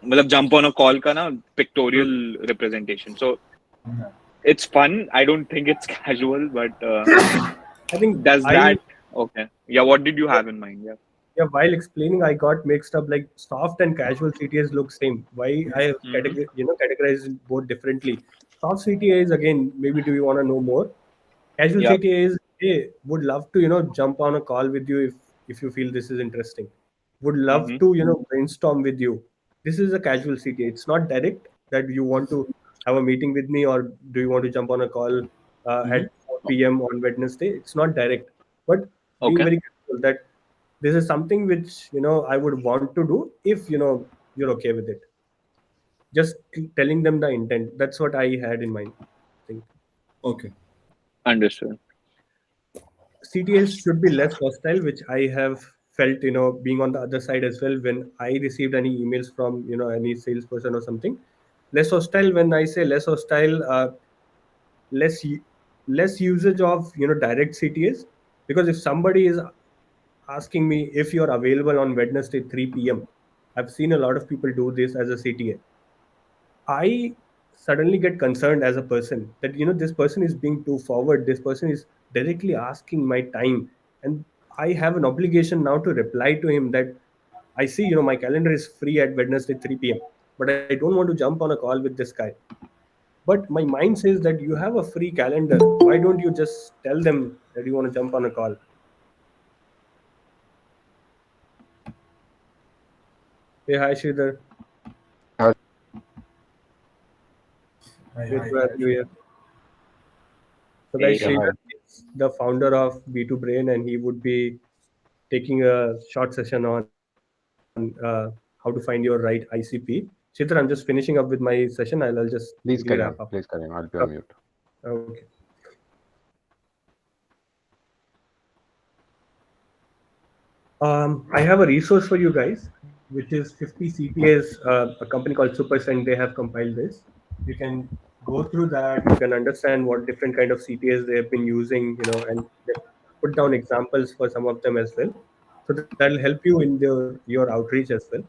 मतलब jump on a call का ना Hmm. pictorial representation. So Yeah. it's fun. I don't think it's casual, but I think does I. that okay? Yeah, what did you have in mind? Yeah. Yeah, while explaining, I got mixed up. Like soft and casual CTAs look same. Why I have Mm-hmm. categorized both differently. Soft CTA is, again, maybe do you want to know more? Casual Yep. CTA is, hey, would love to jump on a call with you if you feel this is interesting. Would love Mm-hmm. to brainstorm with you. This is a casual CTA. It's not direct that you want to have a meeting with me, or do you want to jump on a call Mm-hmm. at 4 p.m. on Wednesday. It's not direct, but being Okay. very careful that this is something which I would want to do if you're okay with it. Just telling them the intent. That's what I had in mind. I think Okay. Understood. CTAs should be less hostile, which I have felt, being on the other side as well. When I received any emails from, any salesperson or something, less hostile. When I say less hostile, less less usage of direct CTAs, because if somebody is asking me if you're available on Wednesday 3 p.m., I've seen a lot of people do this as a CTA. I suddenly get concerned as a person that this person is being too forward. This person is directly asking my time, and I have an obligation now to reply to him that I see my calendar is free at Wednesday 3 p.m., but I don't want to jump on a call with this guy. But my mind says that you have a free calendar. Why don't you just tell them that you want to jump on a call? Hey, hi Sridhar. Hi, Great hi, to have hi. you here. So, guys, Hey, Yeah, Sridhar hi. is the founder of B2Brain, and he would be taking a short session on how to find your right ICP. Sridhar, I'm just finishing up with my session. I'll just quickly wrap Please up. carry on. Please carry on. I'll be on mute. Okay. I have a resource for you guys, which is 50 CTAs, a company called SuperSend. They have compiled this. You can go through that. You can understand what different kind of CTAs they have been using, and they've put down examples for some of them as well. So that'll help you in your outreach as well.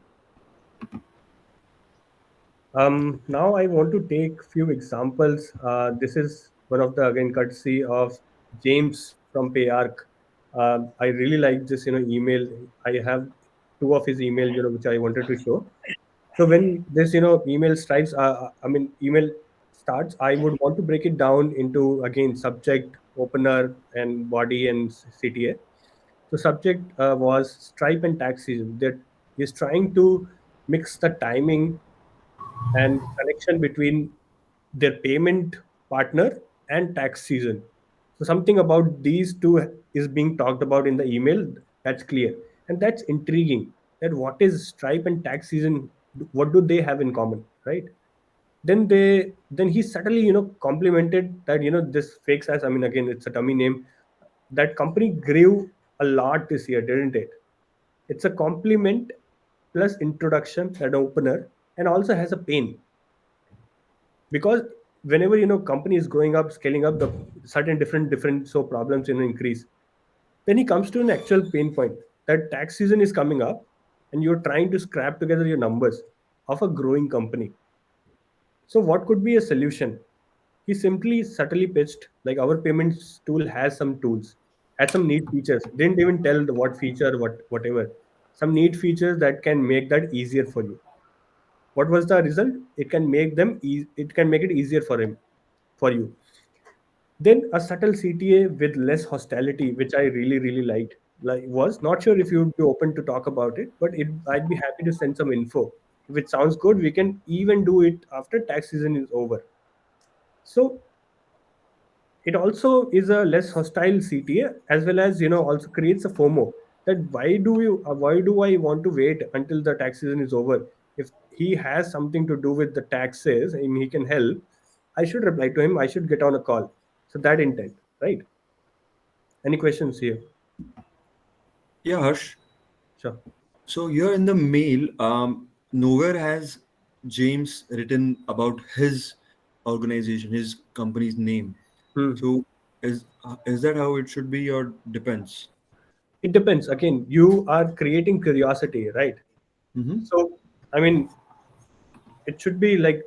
Now I want to take few examples. This is one of the again courtesy of James from Payark. I really like this, email. I have two of his email, which I wanted to show. So when this, email strikes, email starts, I would want to break it down into again subject, opener, and body and CTA. So subject was Stripe and tax season. That is trying to mix the timing and connection between their payment partner and tax season. So something about these two is being talked about in the email. That's clear, and that's intriguing. That what is Stripe and tax season? What do they have in common, right? Then he suddenly complimented that this fake SaaS. I mean, again, it's a dummy name. That company grew a lot this year, didn't it? It's a compliment plus introduction, an opener, and also has a pain, because whenever company is growing up, scaling up, the certain different so problems increase. Then he comes to an actual pain point, that tax season is coming up, and you're trying to scrap together your numbers of a growing company. So what could be a solution? He simply subtly pitched like our payments tool has some tools, has some neat features. Didn't even tell the what feature, whatever. Some neat features that can make that easier for you. What was the result? It can make it easier for you. Then a subtle CTA with less hostility, which I really liked. Like was not sure if you'd be open to talk about it, but I'd be happy to send some info. If it sounds good, we can even do it after tax season is over. So it also is a less hostile CTA, as well as also creates a FOMO, that why do I want to wait until the tax season is over? If he has something to do with the taxes and he can help, I should reply to him. I should get on a call. So that intent, right? Any questions here? Yeah, Harsh. Sure. So here in the mail, nowhere has James written about his organization, his company's name. Hmm. So is that how it should be, or depends? It depends. Again, you are creating curiosity, right? Mm-hmm. So I mean, it should be like,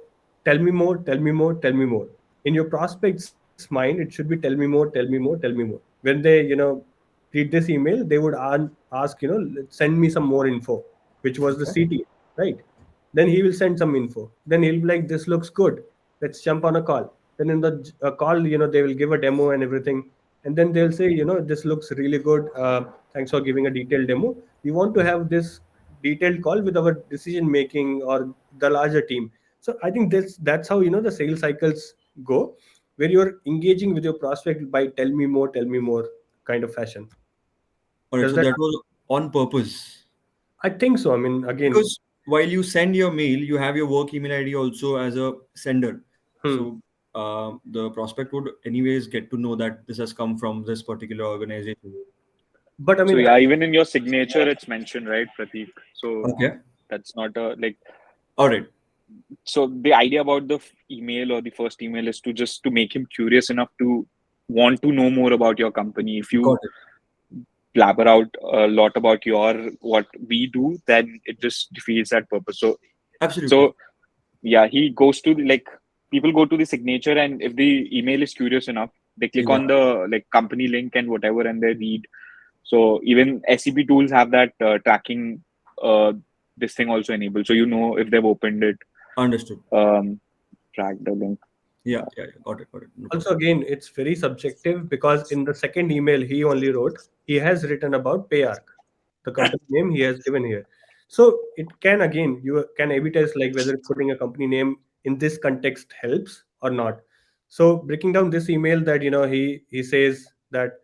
tell me more, tell me more, tell me more. In your prospect's mind, it should be tell me more, tell me more, tell me more. When they read this email, they would ask, send me some more info, which was the Okay. CT, right? Then he will send some info. Then he'll be like, this looks good, let's jump on a call. Then in the call, they will give a demo and everything, and then they'll say, this looks really good, thanks for giving a detailed demo. We want to have this detailed call with our decision making or the larger team. So I think that's how the sales cycles go, where you're engaging with your prospect by tell me more kind of fashion. All right. Does So that? that was on purpose. I think so. I mean, again. Because while you send your mail, you have your work email ID also as a sender. Hmm. So the prospect would anyways get to know that this has come from this particular organization. But I So mean, yeah, even in your signature, it's mentioned, right, Pratik? So Okay. that's not a like. All right. So the idea about the email or the first email is to just to make him curious enough to want to know more about your company, if Got you it. blabber out a lot about your what we do, then it just defeats that purpose. So Absolutely. so yeah, he goes to the, like, people go to the signature, and if the email is curious enough, they click Yeah. on the like company link and whatever, and they read. So even SCP tools have that tracking uh, this thing also enabled, so you know if they've opened it, Understood. track the link. Yeah. Yeah. Yeah. Yeah. Got it. Got it. No Also, problem. again, it's very subjective because in the second email he only wrote, he has written about PayArc, the company name he has given here. So it can, again, you can A/B test like whether putting a company name in this context helps or not. So breaking down this email, that he says that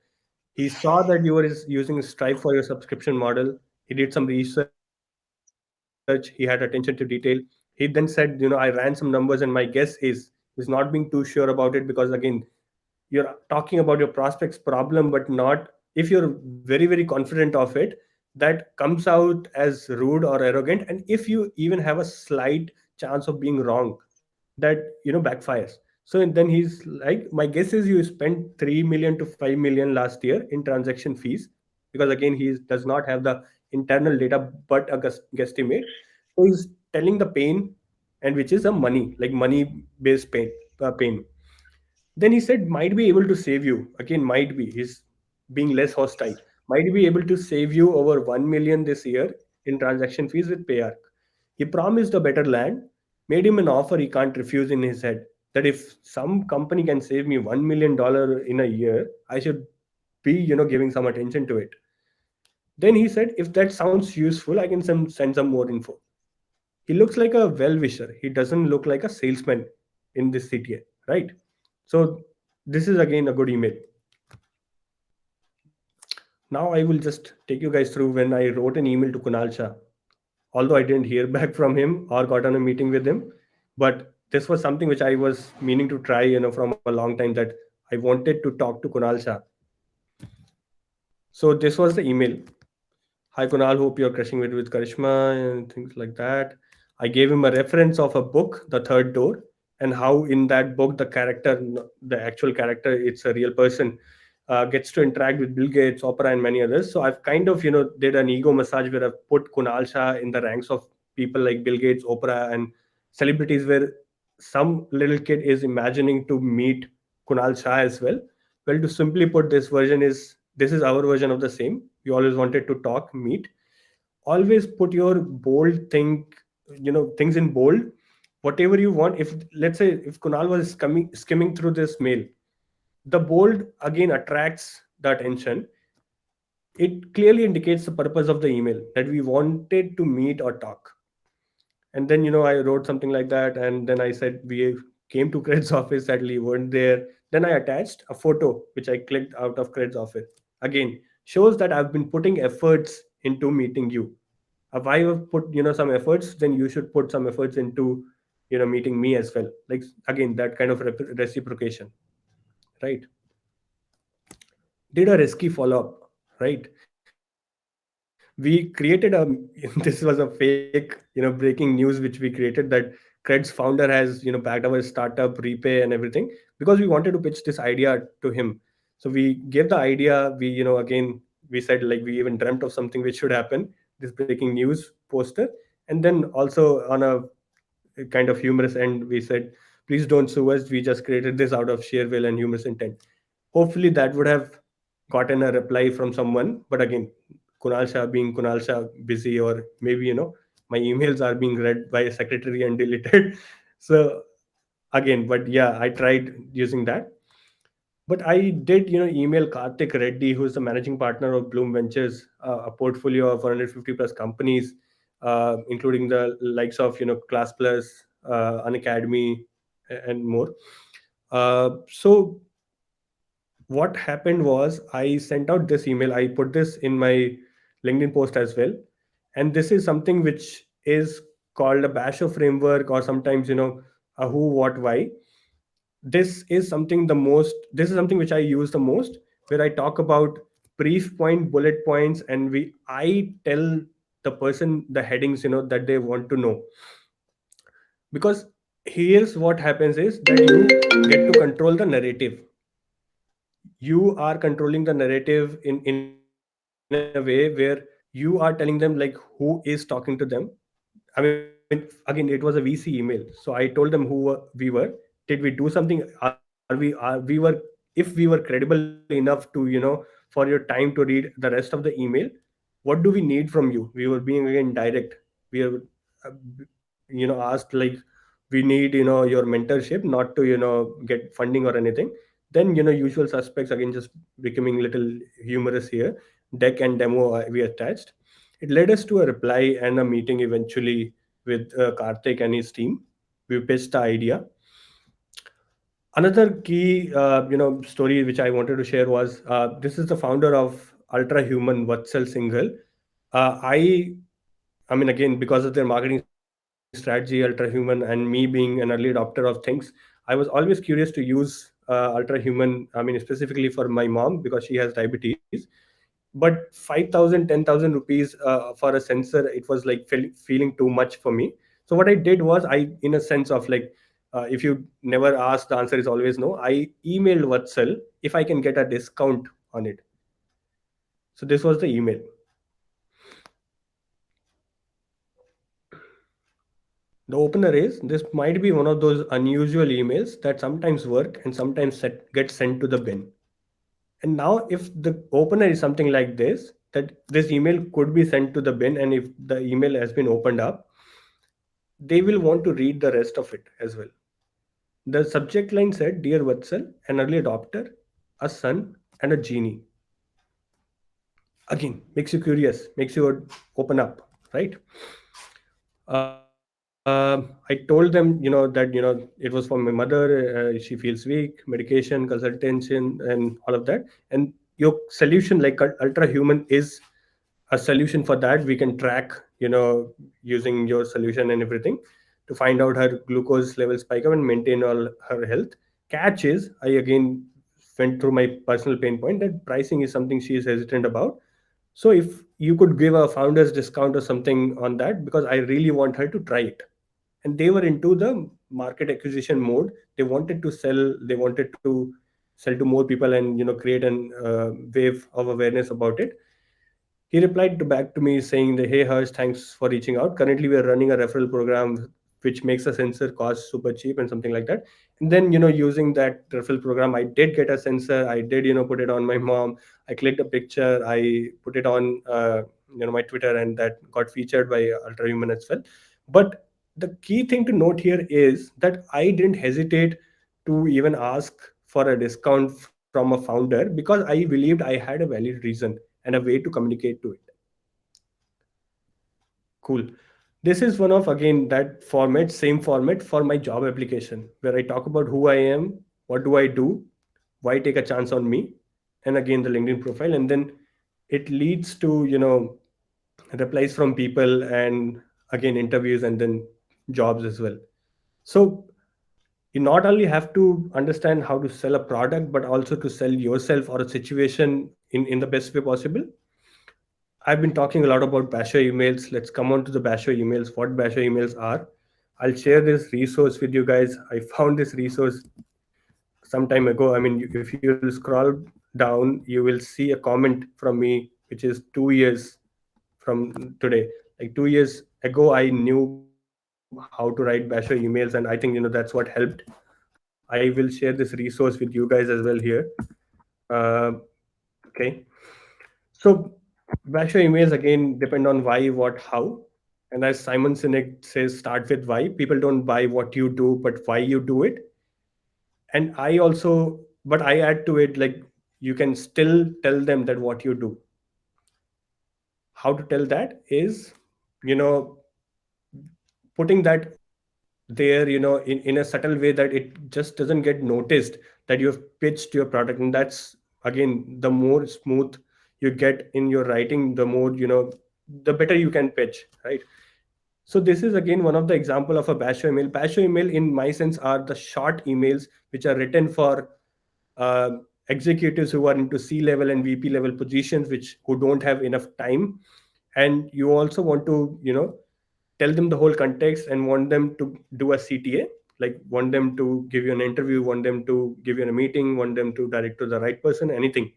he saw that you were using Stripe for your subscription model. He did some research. He had attention to detail. He then said, I ran some numbers, and my guess is not being too sure about it, because again, you're talking about your prospect's problem, but not if you're very, very confident of it, that comes out as rude or arrogant. And if you even have a slight chance of being wrong, that backfires. So then he's like, my guess is you spent 3 million to 5 million last year in transaction fees, because again, he does not have the internal data but a guesstimate. So he's telling the pain, and which is a money, like money based pain. Then he said, might be able to save you. Again, might be. He's being less hostile. Might be able to save you over 1 million this year in transaction fees with Payarc. He promised a better land, made him an offer he can't refuse in his head. That if some company can save me $1 million in a year, I should be, giving some attention to it. Then he said, if that sounds useful, I can send some more info. He looks like a well-wisher. He doesn't look like a salesman in this CTA, right? So this is again a good email. Now I will just take you guys through when I wrote an email to Kunal Shah. Although I didn't hear back from him or got on a meeting with him, but this was something which I was meaning to try, from a long time, that I wanted to talk to Kunal Shah. So this was the email. Hi Kunal, hope you're crushing it with Karishma and things like that. I gave him a reference of a book, The Third Door, and how in that book the character, the actual character, it's a real person, gets to interact with Bill Gates, Oprah, and many others. So I've kind of did an ego massage where I've put Kunal Shah in the ranks of people like Bill Gates, Oprah, and celebrities, where some little kid is imagining to meet Kunal Shah as well. Well, to simply put, this is our version of the same. We always wanted to talk, meet. Always put your bold things in bold. Whatever you want. If let's say if Kunal was skimming through this mail, the bold again attracts the attention. It clearly indicates the purpose of the email, that we wanted to meet or talk. And then I wrote something like that, and then I said we came to Cred's office. Sadly, you weren't there. Then I attached a photo which I clicked out of Cred's office. Again, shows that I've been putting efforts into meeting you. If I have put some efforts, then you should put some efforts into meeting me as well. Like, again, that kind of reciprocation, right? Did a risky follow up, right? We created a this was a fake breaking news which we created, that Cred's founder has backed our startup repay and everything, because we wanted to pitch this idea to him. So we gave the idea. We again, we said, like, we even dreamt of something which should happen, this breaking news poster. And then also on a kind of humorous end, we said, please don't sue us, we just created this out of sheer will and humorous intent. Hopefully that would have gotten a reply from someone. But again, Kunal Shah being Kunal Shah, busy, or maybe my emails are being read by a secretary and deleted. So again, but yeah, I tried using that. But I did email Karthik Reddy, who is the managing partner of Bloom Ventures, a portfolio of 150 plus companies, including the likes of Class Plus, Unacademy, and more. So what happened was, I sent out this email. I put this in my LinkedIn post as well, and this is something which is called a Basho framework, or sometimes a who, what, why. This is something which I use the most, where I talk about brief point, bullet points, and I tell the person the headings that they want to know. Because here's what happens is that you get to control the narrative. you are controlling the narrative in a way where you are telling them like who is talking to them. I mean, again, it was a VC email, so I told them who we were. Did we do something? If we were credible enough to, for your time to read the rest of the email, what do we need from you? We were being again direct. We are, uh, asked like, we need, your mentorship, not to, get funding or anything. Then, usual suspects again just becoming little humorous here. Deck and demo we attached. It led us to a reply and a meeting eventually with Karthik and his team. We pitched the idea. Another key, story which I wanted to share was, this is the founder of Ultra Human, Vatsal Singhal. Uh, I, I mean, again, because of their marketing strategy, Ultra Human, and me being an early adopter of things, I was always curious to use Ultra Human. I mean, specifically for my mom because she has diabetes. But 5,000, 10,000 rupees for a sensor, it was like feeling too much for me. So what I did was, I, in a sense of like, if you never ask, the answer is always no. I emailed Vatsal if I can get a discount on it. So this was the email. The opener is, this might be one of those unusual emails that sometimes work and sometimes get sent to the bin. And now, if the opener is something like this, that this email could be sent to the bin, and if the email has been opened up, they will want to read the rest of it as well. The subject line said, "Dear Vatsal, an early adopter, a son, and a genie." Again, makes you curious, makes you open up, right? I told them, that, it was for my mother. She feels weak, medication, consultation, and all of that. And your solution, like Ultra Human, is a solution for that. We can track, using your solution and everything, to find out her glucose level spike up and maintain all her health. Catch is, I again went through my personal pain point, that pricing is something she is hesitant about. So if you could give a founder's discount or something on that, because I really want her to try it. And they were into the market acquisition mode. They wanted to sell. They wanted to sell to more people and, create an wave of awareness about it. He replied back to me saying that, "Hey Harsh, thanks for reaching out. Currently, we are running a referral program which makes a sensor cost super cheap," and something like that. And then, using that referral program, I did get a sensor. I did, put it on my mom. I clicked a picture. I put it on, my Twitter, and that got featured by Ultra Human as well. But the key thing to note here is that I didn't hesitate to even ask for a discount from a founder, because I believed I had a valid reason and a way to communicate to it. Cool. This is one of, again, that format, same format for my job application, where I talk about who I am, what do I do, why take a chance on me, and again the LinkedIn profile, and then it leads to, replies from people, and again interviews, and then jobs as well. So you not only have to understand how to sell a product, but also to sell yourself or a situation in the best way possible. I've been talking a lot about basho emails. Let's come on to the basho emails, what basho emails are. I'll share this resource with you guys. I found this resource some time ago. I mean, if you'll scroll down, you will see a comment from me, which is 2 years from today. Like 2 years ago, I knew how to write basho emails, and I think, that's what helped. I will share this resource with you guys as well here. Uh, okay. So Basho emails again depend on why, what, how. And as Simon Sinek says, start with why. People don't buy what you do, but why you do it. And I also, but I add to it, like, you can still tell them that what you do. How to tell that is, you know, putting that there, in a subtle way that it just doesn't get noticed that you have pitched your product. And that's, again, the more smooth you get in your writing, the more, the better you can pitch, right? So this is again one of the example of a basho email. Basho email, in my sense, are the short emails which are written for uh, executives who are into C level and VP level positions, which who don't have enough time. And you also want to, tell them the whole context and want them to do a CTA. like want them to give you an interview, want them to give you a meeting, want them to direct to the right person, anything.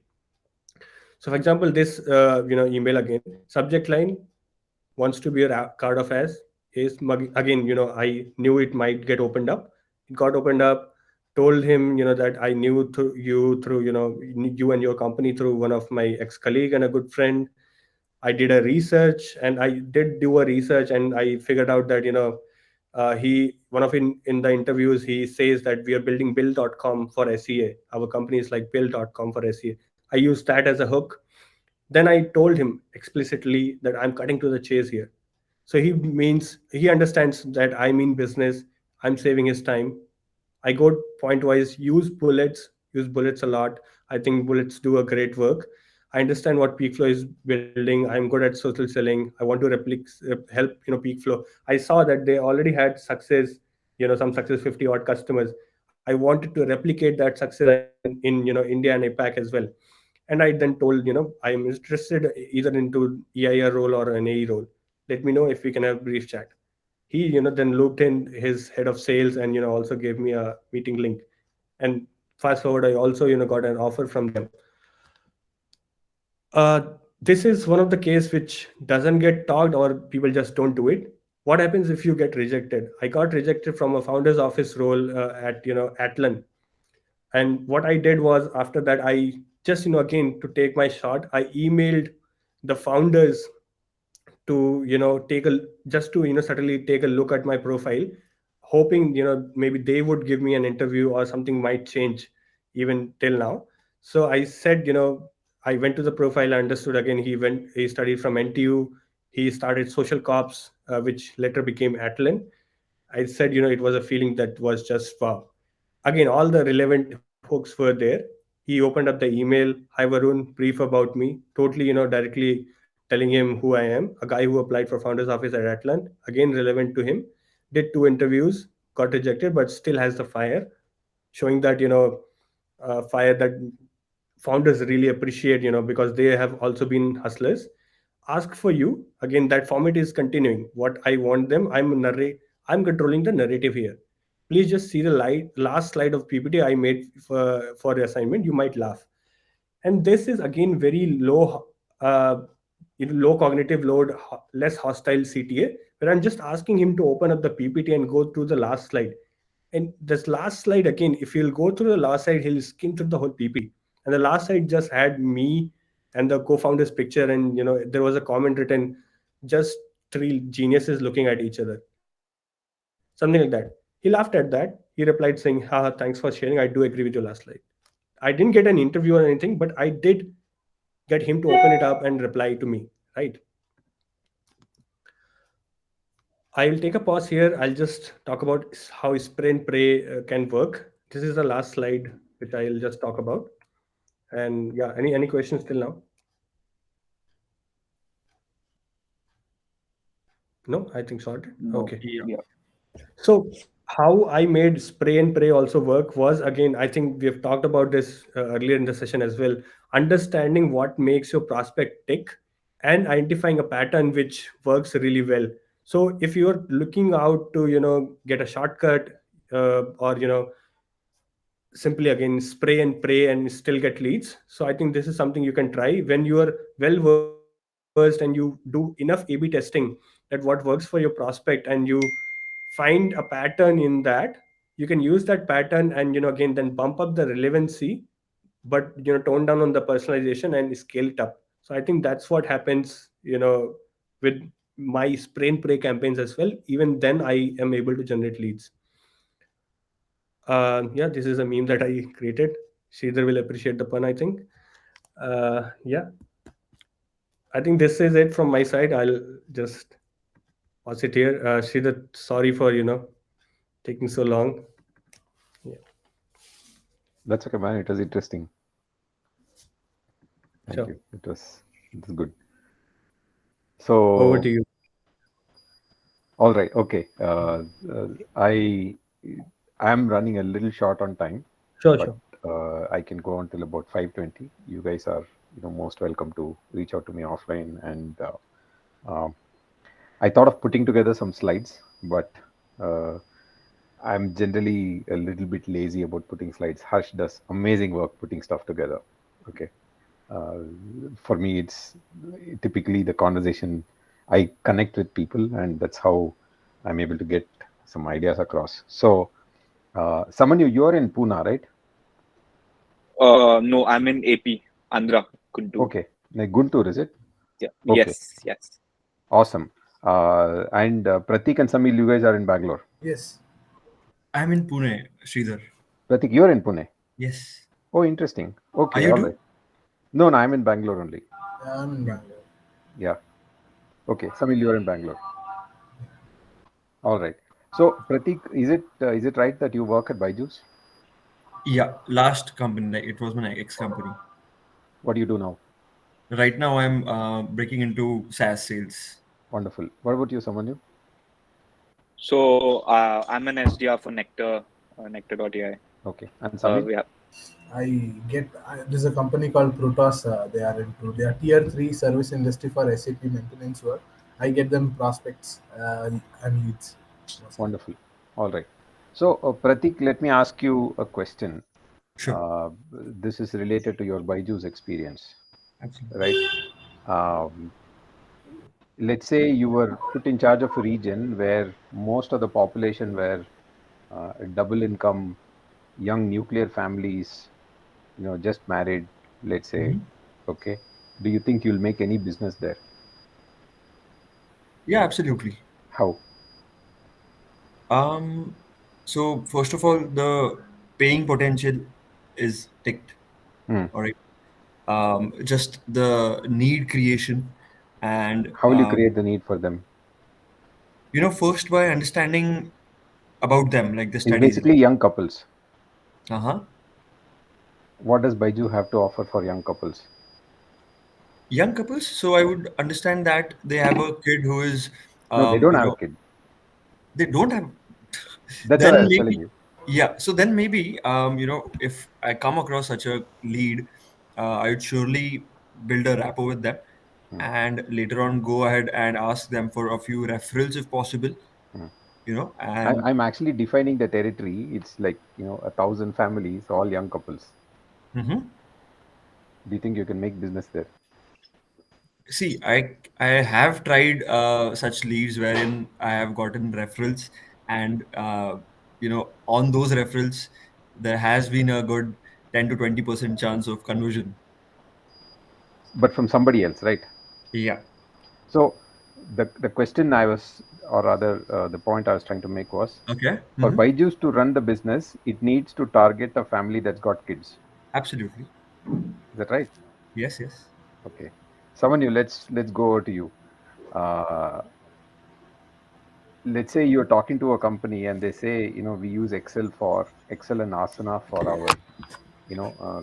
So for example, this email again, subject line wants to be a card of as is again, I knew it might get opened up. It got opened up. Told him, that I knew through you, through, you and your company, through one of my ex-colleague and a good friend. I did a research, and I did do a research, and I figured out that, he one of in the interviews, he says that we are building bill.com for SEA. Our company is like bill.com for SEA. I used that as a hook. Then I told him explicitly that I'm cutting to the chase here. So he understands that I mean business. I'm saving his time. I go point wise, use bullets a lot. I think bullets do a great work. I understand what peak flow is building. I'm good at social selling. I want to help, peak flow. I saw that they already had success, some success 50 odd customers. I wanted to replicate that success in India and APAC as well. And I then told, I'm interested either into EIR role or an AE role. Let me know if we can have a brief chat. He, then looped in his head of sales and, also gave me a meeting link. And fast forward, I also, got an offer from them. Uh, this is one of the case which doesn't get talked, or people just don't do it. What happens if you get rejected? I got rejected from a founder's office role at, Atlan. And what I did was, after that, I just, again, to take my shot, I emailed the founders to, take a just to, certainly take a look at my profile, hoping, maybe they would give me an interview or something might change even till now. So I said, I went to the profile. I understood. Again, he studied from NTU. He started social cops, which later became Atlan. I said, it was a feeling that was just wow. Again, all the relevant hooks were there. He opened up the email. Hi Varun, brief about me. Totally, directly telling him who I am. A guy who applied for founder's office at Atlant. Again, relevant to him. Did two interviews, got rejected, but still has the fire, showing that, fire that founders really appreciate, because they have also been hustlers. Ask for you. Again, that format is continuing. What I want them, I'm controlling the narrative here. Please just see the last slide of PPT I made for the assignment. You might laugh. And this is again very uh, low cognitive load, less hostile CTA, where I'm just asking him to open up the PPT and go through the last slide. And this last slide, again, if he'll go through the last slide, he'll skim through the whole PPT. And the last slide just had me and the co-founder's picture, and there was a comment written, just three geniuses looking at each other, something like that. He laughed at that. He replied saying, haha, thanks for sharing. I do agree with your last slide. I didn't get an interview or anything, but I did get him to open it up and reply to me, right? I will take a pause here. I'll just talk about how spray and pray can work. This is the last slide which I'll just talk about. And yeah, any questions till now? No, I think sorted. No. Okay. Yeah. Yeah. So how I made spray and pray also work was, again, I think we have talked about this earlier in the session as well. Understanding what makes your prospect tick and identifying a pattern which works really well. So if you're looking out to, get a shortcut, or, simply again spray and pray and still get leads. So I think this is something you can try when you are well versed and you do enough A/B testing, that what works for your prospect, and you find a pattern in that. You can use that pattern and, again, then bump up the relevancy, but, tone down on the personalization and scale it up. So I think that's what happens, with my spray and pray campaigns as well. Even then I am able to generate leads. Yeah, this is a meme that I created. Sridhar will appreciate the pun, I think. Yeah, I think this is it from my side. I'll just pause it here. Sridhar, sorry for, taking so long. Yeah, That's okay, man. It was interesting. Thank sure. you. It was good. Over to So, you. all right. Okay. I am running a little short on time, Sure, but sure. I can go on till about 5:20. You guys are, most welcome to reach out to me offline. And I thought of putting together some slides, but I'm generally a little bit lazy about putting slides. Harsh does amazing work putting stuff together. Okay. Uh, for me, it's typically the conversation. I connect with people, and that's how I'm able to get some ideas across. So, Samanyu, you're in Pune, right? No, I'm in AP, Andhra, Kuntur. Okay. Like Guntur, is it? Yeah. Okay. Yes, yes. Awesome. And Pratik and Samil, you guys are in Bangalore. Yes, I'm in Pune, Sridhar. Pratik, you're in Pune. Yes. Oh, interesting. Are Okay, you all right. too? No, no, I'm in Bangalore only. yeah, I'm in Yeah. Bangalore. Yeah. Okay, Samil, you're in Bangalore. All right. So, Pratik, is it right that you work at Byju's? Yeah. Last company, like it was my ex company. What do you do now? Right now, I'm breaking into SaaS sales. Wonderful. What about you, Samanyu? So I'm an SDR for Nectar, Nectar.ai. Okay. And Samil? Yeah. There's a company called Protos. They are tier three service industry for SAP maintenance work. I get them prospects and leads mostly. Wonderful. All right. So, Pratik, let me ask you a question. Sure. This is related to your Byju's experience, Absolutely. right? Um, let's say you were put in charge of a region where most of the population were double income, young nuclear families, just married, let's say. Mhm. Okay. Do you think you'll make any business there? Yeah, absolutely. How? Um, so first of all, the paying potential is ticked. Hmm. All right. Just the need creation, and How will you create the need for them? first by understanding about them, like the It's studies. basically young couples. Uh-huh. What does Baiju have to offer for young couples? Young couples. So I would understand that they have a kid who is, No, they um, don't you have a know, kid. they don't have. That's what I Then was telling maybe, you. yeah. So then maybe, if I come across such a lead, I would surely build a rapport with them, Hmm. and later on go ahead and ask them for a few referrals if possible. Hmm. And I'm actually defining the territory. It's like, 1,000 families, all young couples. Mhm. Do you think you can make business there? See, I have tried such leads wherein I have gotten referrals, and on those referrals, there has been a good 10 to 20% chance of conversion. But from somebody else, right? Yeah. So the question I was, or rather, the point I was trying to make was, Okay. for Hmm. Byju's to run the business, it needs to target a family that's got kids. Absolutely. Is that right? Yes. Yes. Okay. Samanyu, let's go over to you. Uh, let's say you're talking to a company and they say, we use Excel and Asana for our,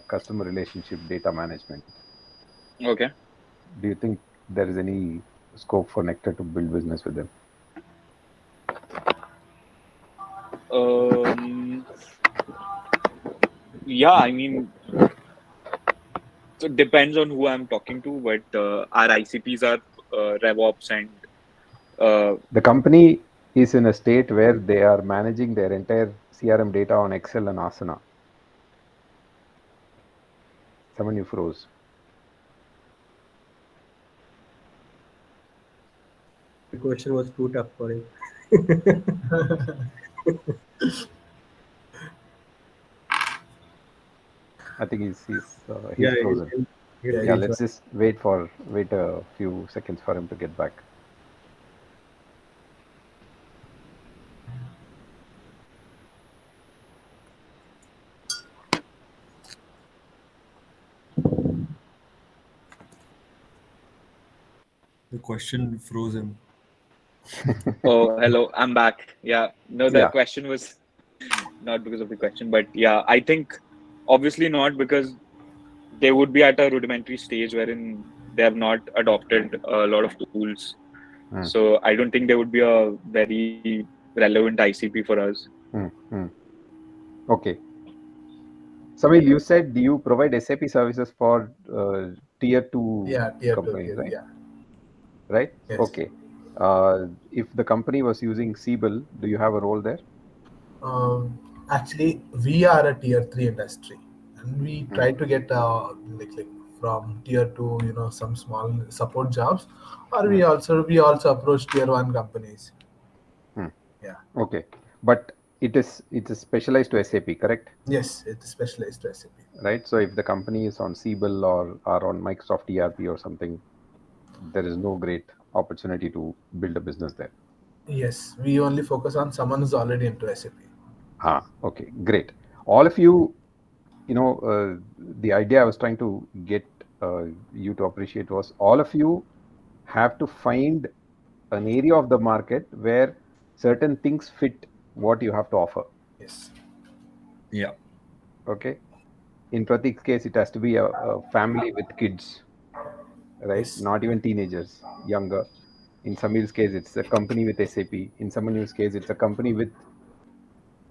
customer relationship data management. Okay. Do you think there is any scope for Nectar to build business with them? Um. Yeah. I mean, so it depends on who I'm talking to, but our ICPs are RevOps and uh, The company is in a state where they are managing their entire CRM data on Excel and Asana. Someone you froze. The question was too tough for him. I think Yeah, he's frozen. he'll Yeah, Yeah, reach let's back. just wait a few seconds for him to get back. The question frozen. Oh, hello, I'm back. Yeah, no, the Yeah, question was not because of the question, but yeah, I think obviously not because they would be at a rudimentary stage wherein they have not adopted a lot of tools. mm, So I don't think they would be a very relevant ICP for us. mm, mm. Okay. Samir, you said you provide SAP services for tier two yeah, tier two, companies, right? yeah, Right? yes. Okay. If the company was using Siebel, do you have a role there? Actually, we are a tier three industry, and we Hmm. try to get like from tier two, some small support jobs, or Hmm. we also approach tier one companies. Hmm. Yeah. Okay, but it is specialized to SAP, correct? Yes, it's specialized recipe. Right. So if the company is on Siebel or on Microsoft ERP or something, there is no great opportunity to build a business there. Yes, we only focus on someone who's already into recipe. Ah, okay, great. All of you, the idea I was trying to get you to appreciate was all of you have to find an area of the market where certain things fit what you have to offer. Yes. Yeah. Okay. In Pratik's case, it has to be a family with kids, right? Yes. Not even teenagers, younger. In Samir's case, it's a company with SAP. In Saman's case, it's a company with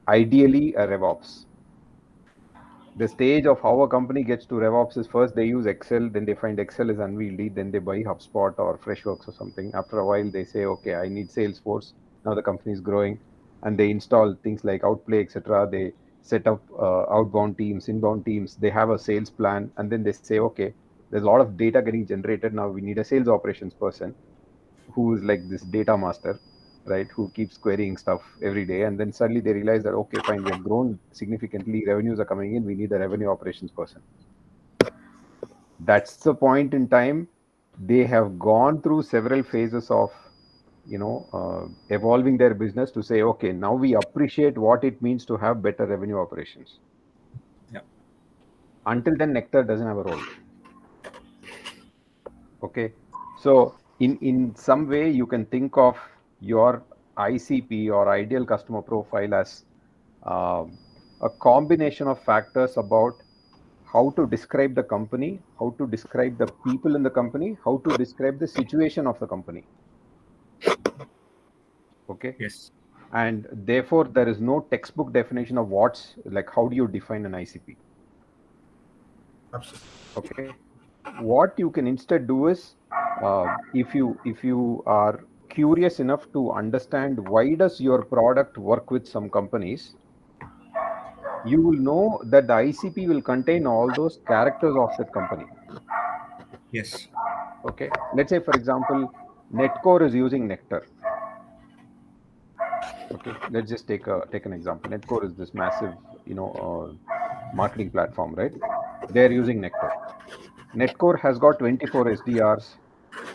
ideally a RevOps. The stage of how a company gets to RevOps is first they use Excel, then they find Excel is unwieldy, then they buy HubSpot or Freshworks or something. After a while, they say, okay, I need Salesforce. Now the company is growing, and they install things like Outplay, etc. They set up outbound teams, inbound teams. They have a sales plan, and then they say, okay, there's a lot of data getting generated. Now we need a sales operations person who is like this data master, right, who keeps querying stuff every day, and then suddenly they realize that okay, fine, we have grown significantly, revenues are coming in, we need a revenue operations person. That's the point in time they have gone through several phases of evolving their business to say, okay, now we appreciate what it means to have better revenue operations. Yeah. Until then, Nectar doesn't have a role. Okay. So in some way, you can think of your ICP or ideal customer profile as um, a combination of factors about how to describe the company, how to describe the people in the company, how to describe the situation of the company. Okay. Yes. And therefore, there is no textbook definition of what's like, how do you define an ICP? Absolutely. Okay. What you can instead do is, if you are curious enough to understand why does your product work with some companies, you will know that the ICP will contain all those characters of that company. Yes. Okay, let's say for example, Netcore is using Nectar. Okay, let's just take an example. Netcore is this massive, marketing platform, right? They're using Nectar. Netcore has got 24 SDRs,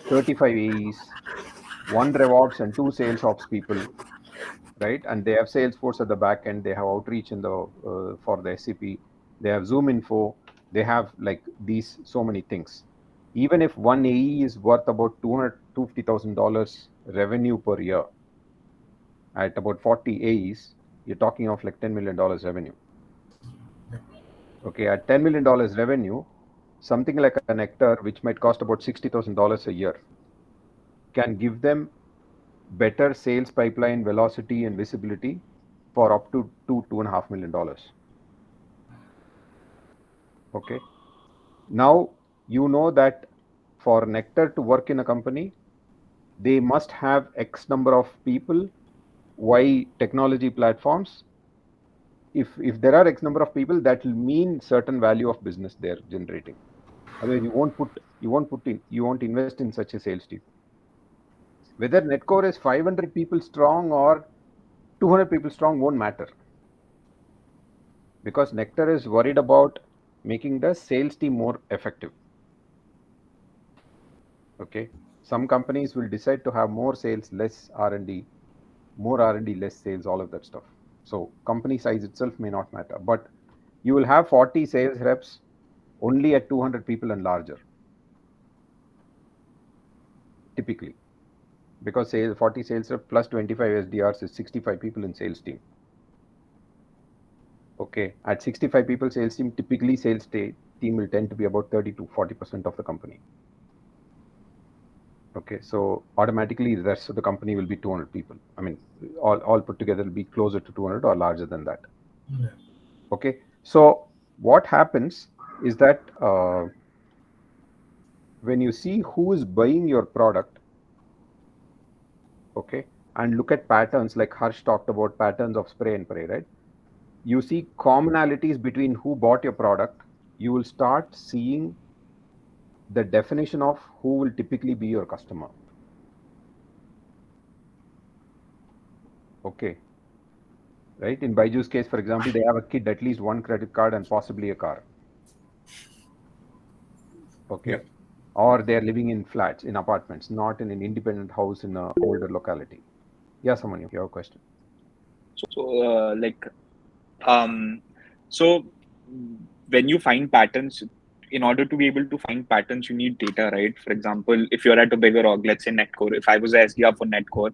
35 AEs, one RevOps and two sales ops people, right? And they have Salesforce at the back end. They have outreach in the for the SCP. They have Zoom info. They have like these so many things. Even if one AE is worth about $250,000 revenue per year, at about 40 AEs, you're talking of like $10 million revenue. Okay, at $10 million revenue, something like a Nectar, which might cost about $60,000 a year, can give them better sales pipeline velocity and visibility for up to $2.5 million. Okay. Now you know that for Nectar to work in a company, they must have X number of people, Y technology platforms. If there are X number of people, that will mean certain value of business they're generating. Otherwise, you won't invest in such a sales team. Whether Netcore is 500 people strong or 200 people strong won't matter, because Nectar is worried about making the sales team more effective. Okay, some companies will decide to have more sales, less R&D, more R&D, less sales, all of that stuff. So company size itself may not matter, but you will have 40 sales reps only at 200 people and larger, typically, because sales 40 sales rep plus 25 SDRs is 65 people in sales team. Okay, at 65 people sales team, typically team will tend to be about 30 to 40% of the company. Okay, so automatically the rest of the company will be 200 people. I mean, all put together will be closer to 200 or larger than that. Yeah. Okay, so what happens is that when you see who is buying your product, okay, and look at patterns, like Harsh talked about patterns of spray and pray, right? You see commonalities between who bought your product, you will start seeing the definition of who will typically be your customer. Okay, right? In Baiju's case, for example, they have a kid, at least one credit card, and possibly a car. Okay, Yep. or they're living in flats, in apartments, not in an independent house in a older locality. Yeah, someone, you have a question. So, um, so when you find patterns, in order to be able to find patterns, you need data, right? For example, if you're at a bigger org, let's say Netcore, if I was a SDR for Netcore,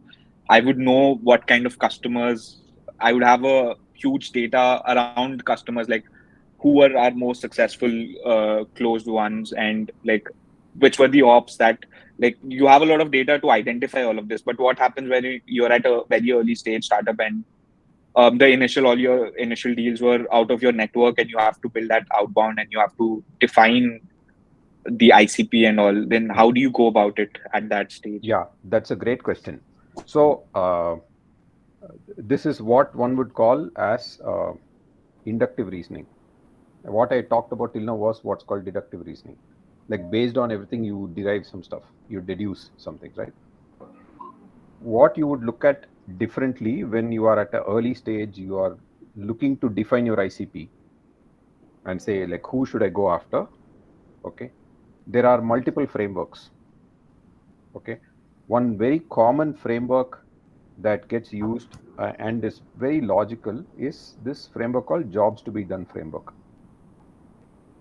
I would know what kind of customers, I would have a huge data around customers, like who were our most successful closed ones, and like which were the ops that, like, you have a lot of data to identify all of this. But what happens when you're at a very early stage startup, and the initial all your initial deals were out of your network, and you have to build that outbound, and you have to define the ICP and all, then how do you go about it at that stage? Yeah, that's a great question. So, this is what one would call as inductive reasoning. What I talked about till now was what's called deductive reasoning. Like, based on everything, you derive some stuff, you deduce something, right? What you would look at differently when you are at an early stage, you are looking to define your ICP and say, like, who should I go after? Okay. There are multiple frameworks. Okay. One very common framework that gets used and is very logical is this framework called jobs to be done framework.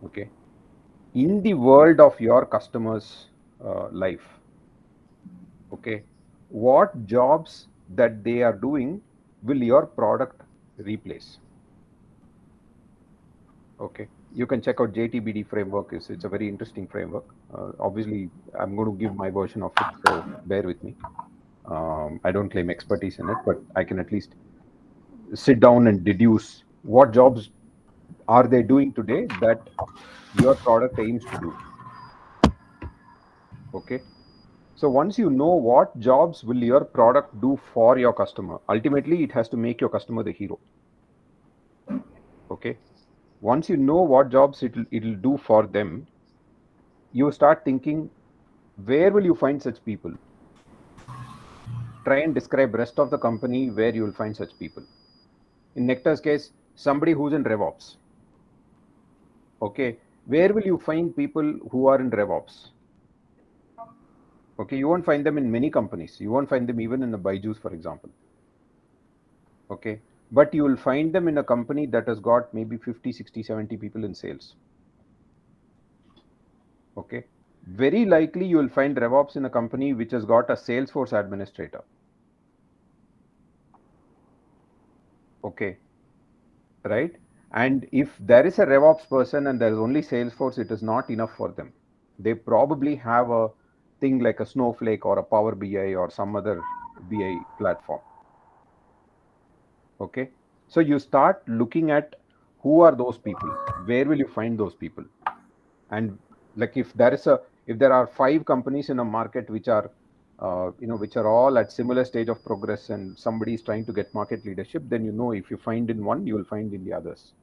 Okay. In the world of your customers' life, okay, what jobs that they are doing will your product replace? Okay, you can check out JTBD framework. It's a very interesting framework. Obviously, I'm going to give my version of it, so bear with me. I don't claim expertise in it, but I can at least sit down and deduce what jobs are they doing today that your product aims to do. Okay, so once you know what jobs will your product do for your customer, ultimately it has to make your customer the hero. Okay, once you know what jobs it'll do for them, you start thinking, where will you find such people? Try and describe rest of the company where you will find such people. In Nectar's case, somebody who's in RevOps. Okay, where will you find people who are in RevOps? Okay, you won't find them in many companies. You won't find them even in the Byju's, for example. Okay, but you will find them in a company that has got maybe 50, 60, 70 people in sales. Okay, very likely you will find RevOps in a company which has got a Salesforce administrator. Okay, right? And if there is a RevOps person and there is only Salesforce, it is not enough for them. They probably have a thing like a Snowflake or a Power BI or some other BI platform. Okay, so you start looking at who are those people, where will you find those people, and like if there are 5 companies in a market which are which are all at similar stage of progress and somebody is trying to get market leadership, then if you find in one, you will find in the others.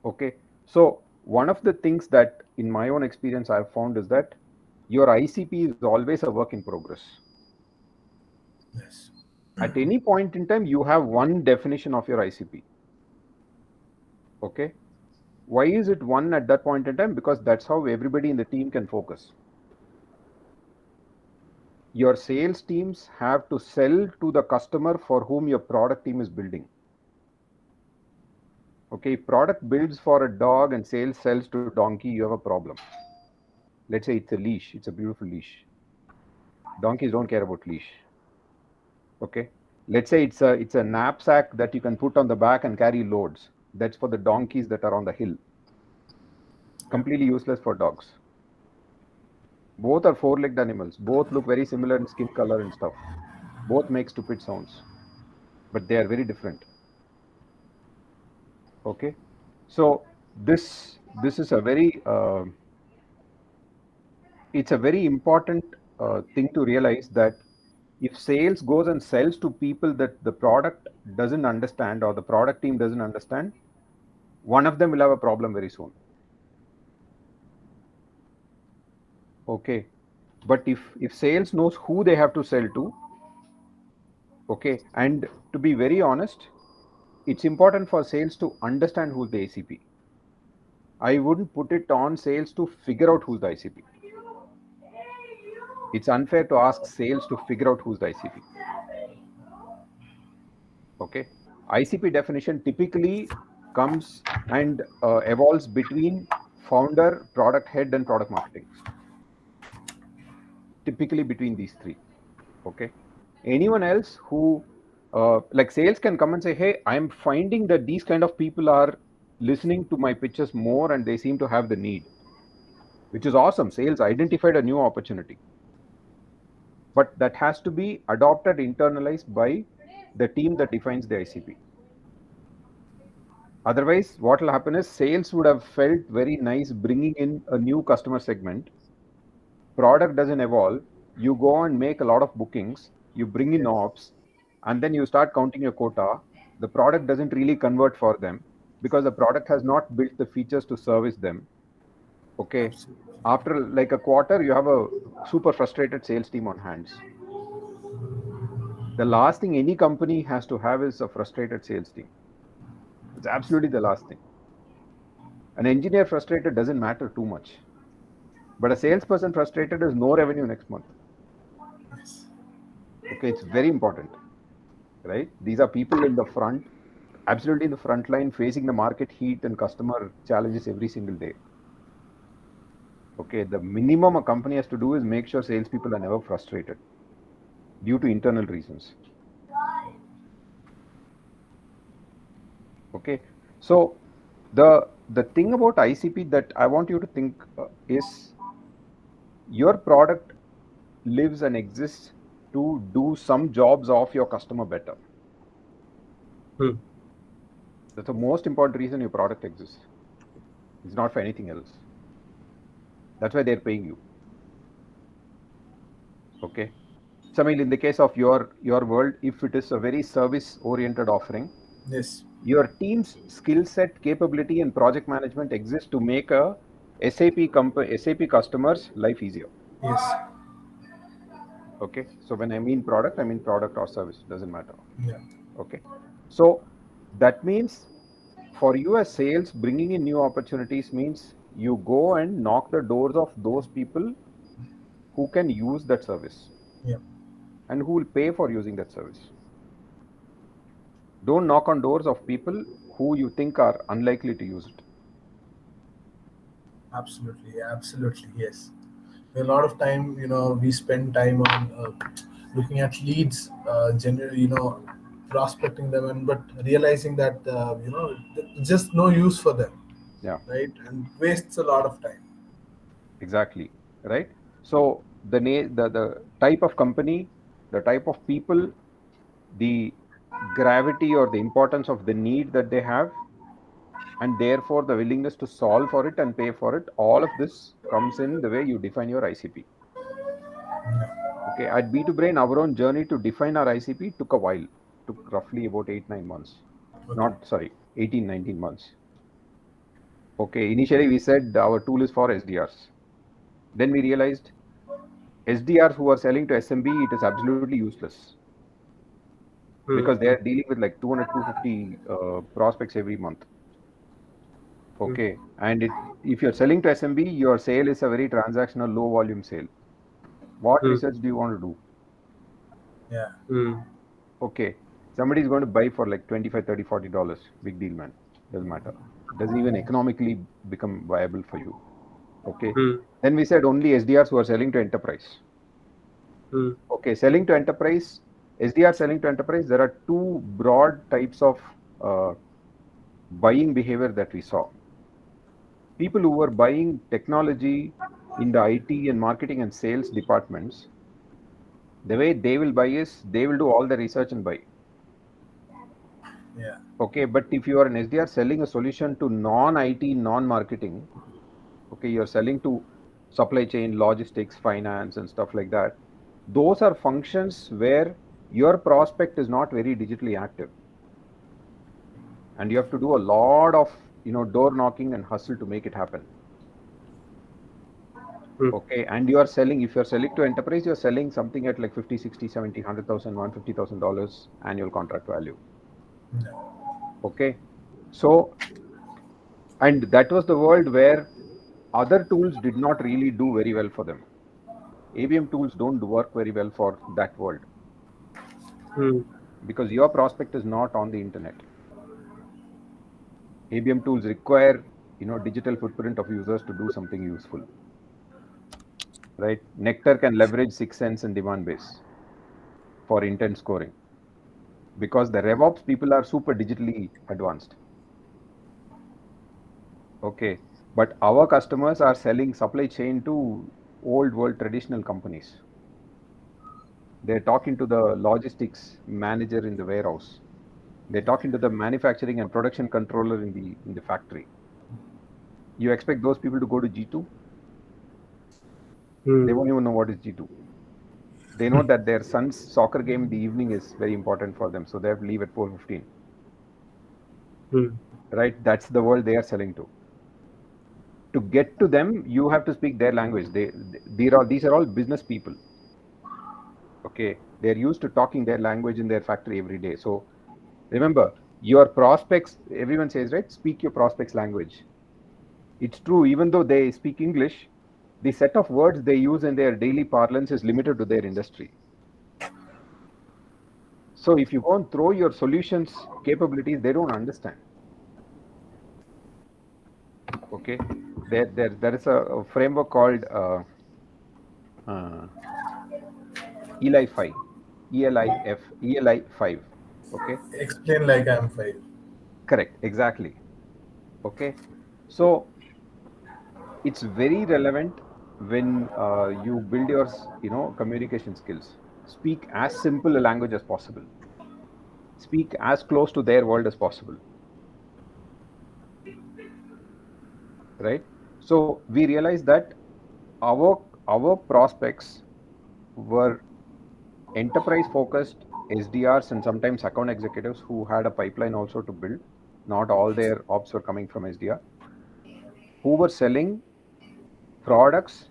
Okay, so one of the things that in my own experience I've found is that your ICP is always a work in progress. Yes. At any point in time, you have one definition of your ICP. Okay, why is it one at that point in time? Because that's how everybody in the team can focus. Your sales teams have to sell to the customer for whom your product team is building. Okay, if product builds for a dog and sales sells to donkey, you have a problem. Let's say it's a leash, it's a beautiful leash. Donkeys don't care about leash. Okay, let's say it's a knapsack that you can put on the back and carry loads. That's for the donkeys that are on the hill. Completely useless for dogs. Both are four-legged animals. Both look very similar in skin color and stuff. Both make stupid sounds, but they are very different. Okay, so this is a very it's a very important thing to realize that if sales goes and sells to people that the product doesn't understand or the product team doesn't understand, one of them will have a problem very soon. Okay. But if sales knows who they have to sell to, okay, and to be very honest, it's important for sales to understand who's the ICP. I wouldn't put it on sales to figure out who's the ICP. It's unfair to ask sales to figure out who's the ICP. Okay. ICP definition typically comes and evolves between founder, product head, and product marketing. Typically between these three. Okay. Anyone else who like sales can come and say, hey, I'm finding that these kind of people are listening to my pitches more and they seem to have the need, which is awesome. Sales identified a new opportunity, but that has to be adopted, internalized by the team that defines the ICP. Otherwise, what will happen is sales would have felt very nice bringing in a new customer segment. Product doesn't evolve. You go and make a lot of bookings. You bring in ops, and then you start counting your quota. The product doesn't really convert for them because the product has not built the features to service them. Okay. Absolutely. After like a quarter, you have a super frustrated sales team on hands. The last thing any company has to have is a frustrated sales team. It's absolutely the last thing. An engineer frustrated doesn't matter too much. But a salesperson frustrated is no revenue next month. Yes. Okay, it's very important, right? These are people in the front, absolutely in the front line, facing the market heat and customer challenges every single day. Okay, the minimum a company has to do is make sure salespeople are never frustrated due to internal reasons. Okay, so the thing about ICP that I want you to think is your product lives and exists to do some jobs of your customer better. Hmm. That's the most important reason your product exists. It's not for anything else. That's why they're paying you. Okay. So I mean, in the case of your world, if it is a very service oriented offering, Yes. your team's skill set, capability, and project management exist to make a SAP customers life easier. Yes. Okay. So when I mean product or service, doesn't matter. Yeah. Okay. So that means for you as sales, bringing in new opportunities means you go and knock the doors of those people who can use that service Yeah. and who will pay for using that service. Don't knock on doors of people who you think are unlikely to use it. Absolutely. Absolutely. Yes. A lot of time, we spend time on looking at leads, prospecting them, and but realizing that just no use for them, Yeah, right? And wastes a lot of time. exactly. Right. So the type of company, the type of people, the gravity or the importance of the need that they have, and therefore the willingness to solve for it and pay for it, all of this comes in the way you define your ICP. Okay, at B2Brain, our own journey to define our ICP took a while, took roughly about 8-9 months. Okay. Not, sorry, 18-19 months. Okay, initially we said our tool is for SDRs. Then we realized SDRs who are selling to SMB, it is absolutely useless Hmm. because they are dealing with like 200, 250 prospects every month. Hmm. Okay, and if you're selling to SMB, your sale is a very transactional, low volume sale. What Hmm. research do you want to do? Yeah. Hmm. Okay, somebody is going to buy for like 25, 30, $40. Big deal, man. Doesn't matter. Doesn't even economically become viable for you. Okay. Hmm. Then we said only SDRs who are selling to enterprise. Hmm. Okay, selling to enterprise, SDR selling to enterprise, there are two broad types of uh, buying behavior that we saw. People who were buying technology in the IT and marketing and sales departments, the way they will buy is they will do all the research and buy. Yeah. Okay, but if you are an SDR selling a solution to non-IT, non-marketing, okay, you're selling to supply chain, logistics, finance, and stuff like that. Those are functions where your prospect is not very digitally active, and you have to do a lot of door knocking and hustle to make it happen. Hmm. Okay, and you are selling, if you're selling to enterprise, you're selling something at like 50, 60, 70, 100,000, $150,000 annual contract value. Okay, so, and that was the world where other tools did not really do very well for them. ABM tools don't work very well for that world, Hmm. because your prospect is not on the internet. ABM tools require digital footprint of users to do something useful, right? Nectar can leverage sixth sense and demand base for intent scoring, because the RevOps people are super digitally advanced. Okay, but our customers are selling supply chain to old world traditional companies. They're talking to the logistics manager in the warehouse. They're talking to the manufacturing and production controller in the factory. You expect those people to go to G2? Hmm. They won't even know what is G2. They know that their son's soccer game in the evening is very important for them, so they have to leave at 4:15. Hmm. Right? That's the world they are selling to. To get to them, you have to speak their language. These are all business people. Okay, they're used to talking their language in their factory every day. So remember, your prospects. Everyone says, right? Speak your prospects' language. It's true, even though they speak English, the set of words they use in their daily parlance is limited to their industry. So if you go and throw your solutions capabilities, they don't understand. Okay, there is a framework called uh, Eli 5, Eli 5. Okay, Explain like I'm five. correct, exactly. Okay, so it's very relevant when you build your communication skills. Speak as simple a language as possible. Speak as close to their world as possible, right? So we realized that our prospects were enterprise focused SDRs and sometimes account executives who had a pipeline also to build. Not all their ops were coming from SDR, who were selling products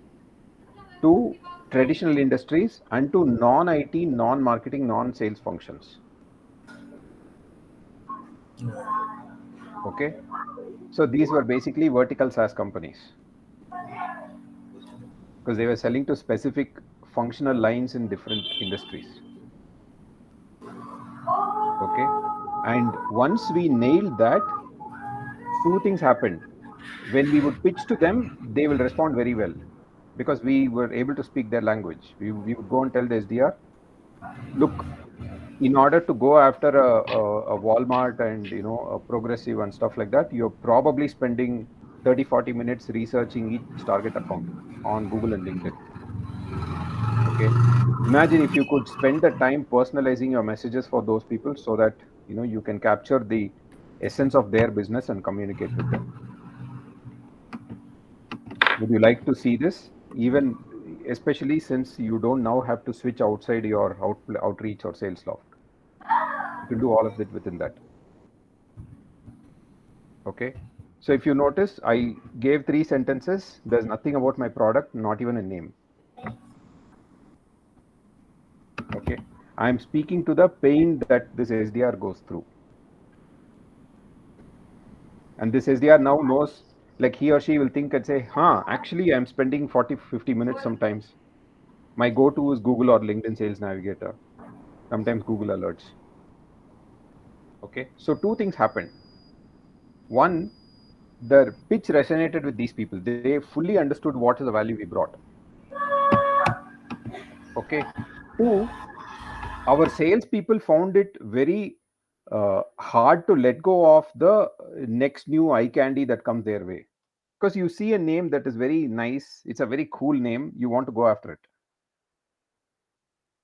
to traditional industries and to non IT, non marketing, non sales functions. Okay, so these were basically vertical SaaS companies, because they were selling to specific functional lines in different industries. Okay, and once we nailed that, two things happened. When we would pitch to them, they will respond very well, because we were able to speak their language. We would go and tell the SDR, look, in order to go after a Walmart and a Progressive and stuff like that, you're probably spending 30-40 minutes researching each target account on Google and LinkedIn. Okay, imagine if you could spend the time personalizing your messages for those people, so that you can capture the essence of their business and communicate with them. Would you like to see this? Even especially since you don't now have to switch outside your outreach or sales loft, you can do all of that within that. Okay. So if you notice, I gave three sentences. There's nothing about my product, not even a name. Okay. I'm speaking to the pain that this SDR goes through. And this SDR now knows, like he or she will think and say, huh, actually, I'm spending 40, 50 minutes sometimes. My go to is Google or LinkedIn Sales Navigator, sometimes Google Alerts. Okay. So two things happened. One, the pitch resonated with these people. They fully understood what is the value we brought. Okay. Two, our salespeople found it very hard to let go of the next new eye candy that comes their way. Because you see a name that is very nice, it's a very cool name, you want to go after it.